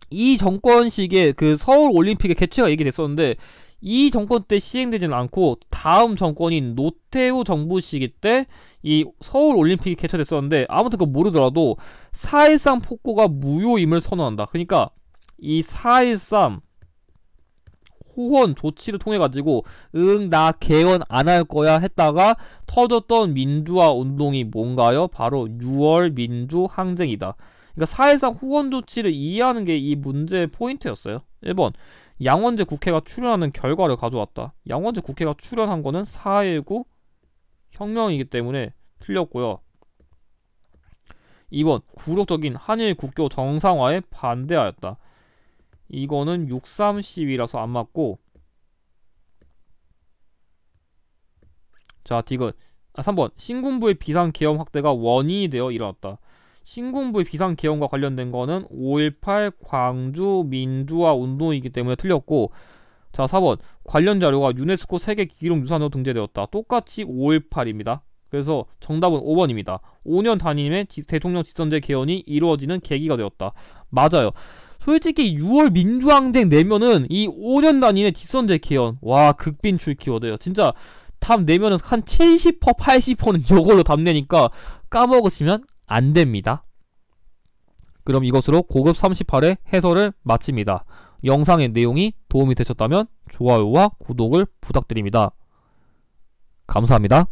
이 정권 시기에 그 서울 올림픽의 개최가 얘기됐었는데, 이 정권 때 시행되지는 않고 다음 정권인 노태우 정부 시기 때 이 서울 올림픽이 개최됐었는데, 아무튼 그거 모르더라도 4.13 폭거가 무효임을 선언한다. 그러니까 이 4.13 호원 조치를 통해 가지고 나 개헌 안 할 거야 했다가 터졌던 민주화 운동이 뭔가요? 바로 6월 민주항쟁이다. 그러니까 4.13 호원 조치를 이해하는 게 이 문제의 포인트였어요. 1번, 양원재 국회가 출연하는 결과를 가져왔다. 양원재 국회가 출연한 거는 4.19 혁명이기 때문에 틀렸고요. 2번, 굴욕적인 한일 국교 정상화에 반대하였다. 이거는 6.3 시위라서 안 맞고. 자, 디귿. 3번, 신군부의 비상계엄 확대가 원인이 되어 일어났다. 신군부의 비상계엄과 관련된 거는 5.18 광주 민주화 운동이기 때문에 틀렸고. 자, 4번, 관련 자료가 유네스코 세계기록유산으로 등재되었다. 똑같이 5.18입니다. 그래서 정답은 5번입니다. 5년 단임의 대통령 직선제 개헌이 이루어지는 계기가 되었다. 맞아요. 솔직히 6월 민주항쟁 내면은 이 5년 단위의 뒷선제 개헌, 와, 극빈출 키워드예요. 진짜 답 내면은 한 70% 80%는 이걸로 답 내니까 까먹으시면 안 됩니다. 그럼 이것으로 고급 38의 해설을 마칩니다. 영상의 내용이 도움이 되셨다면 좋아요와 구독을 부탁드립니다. 감사합니다.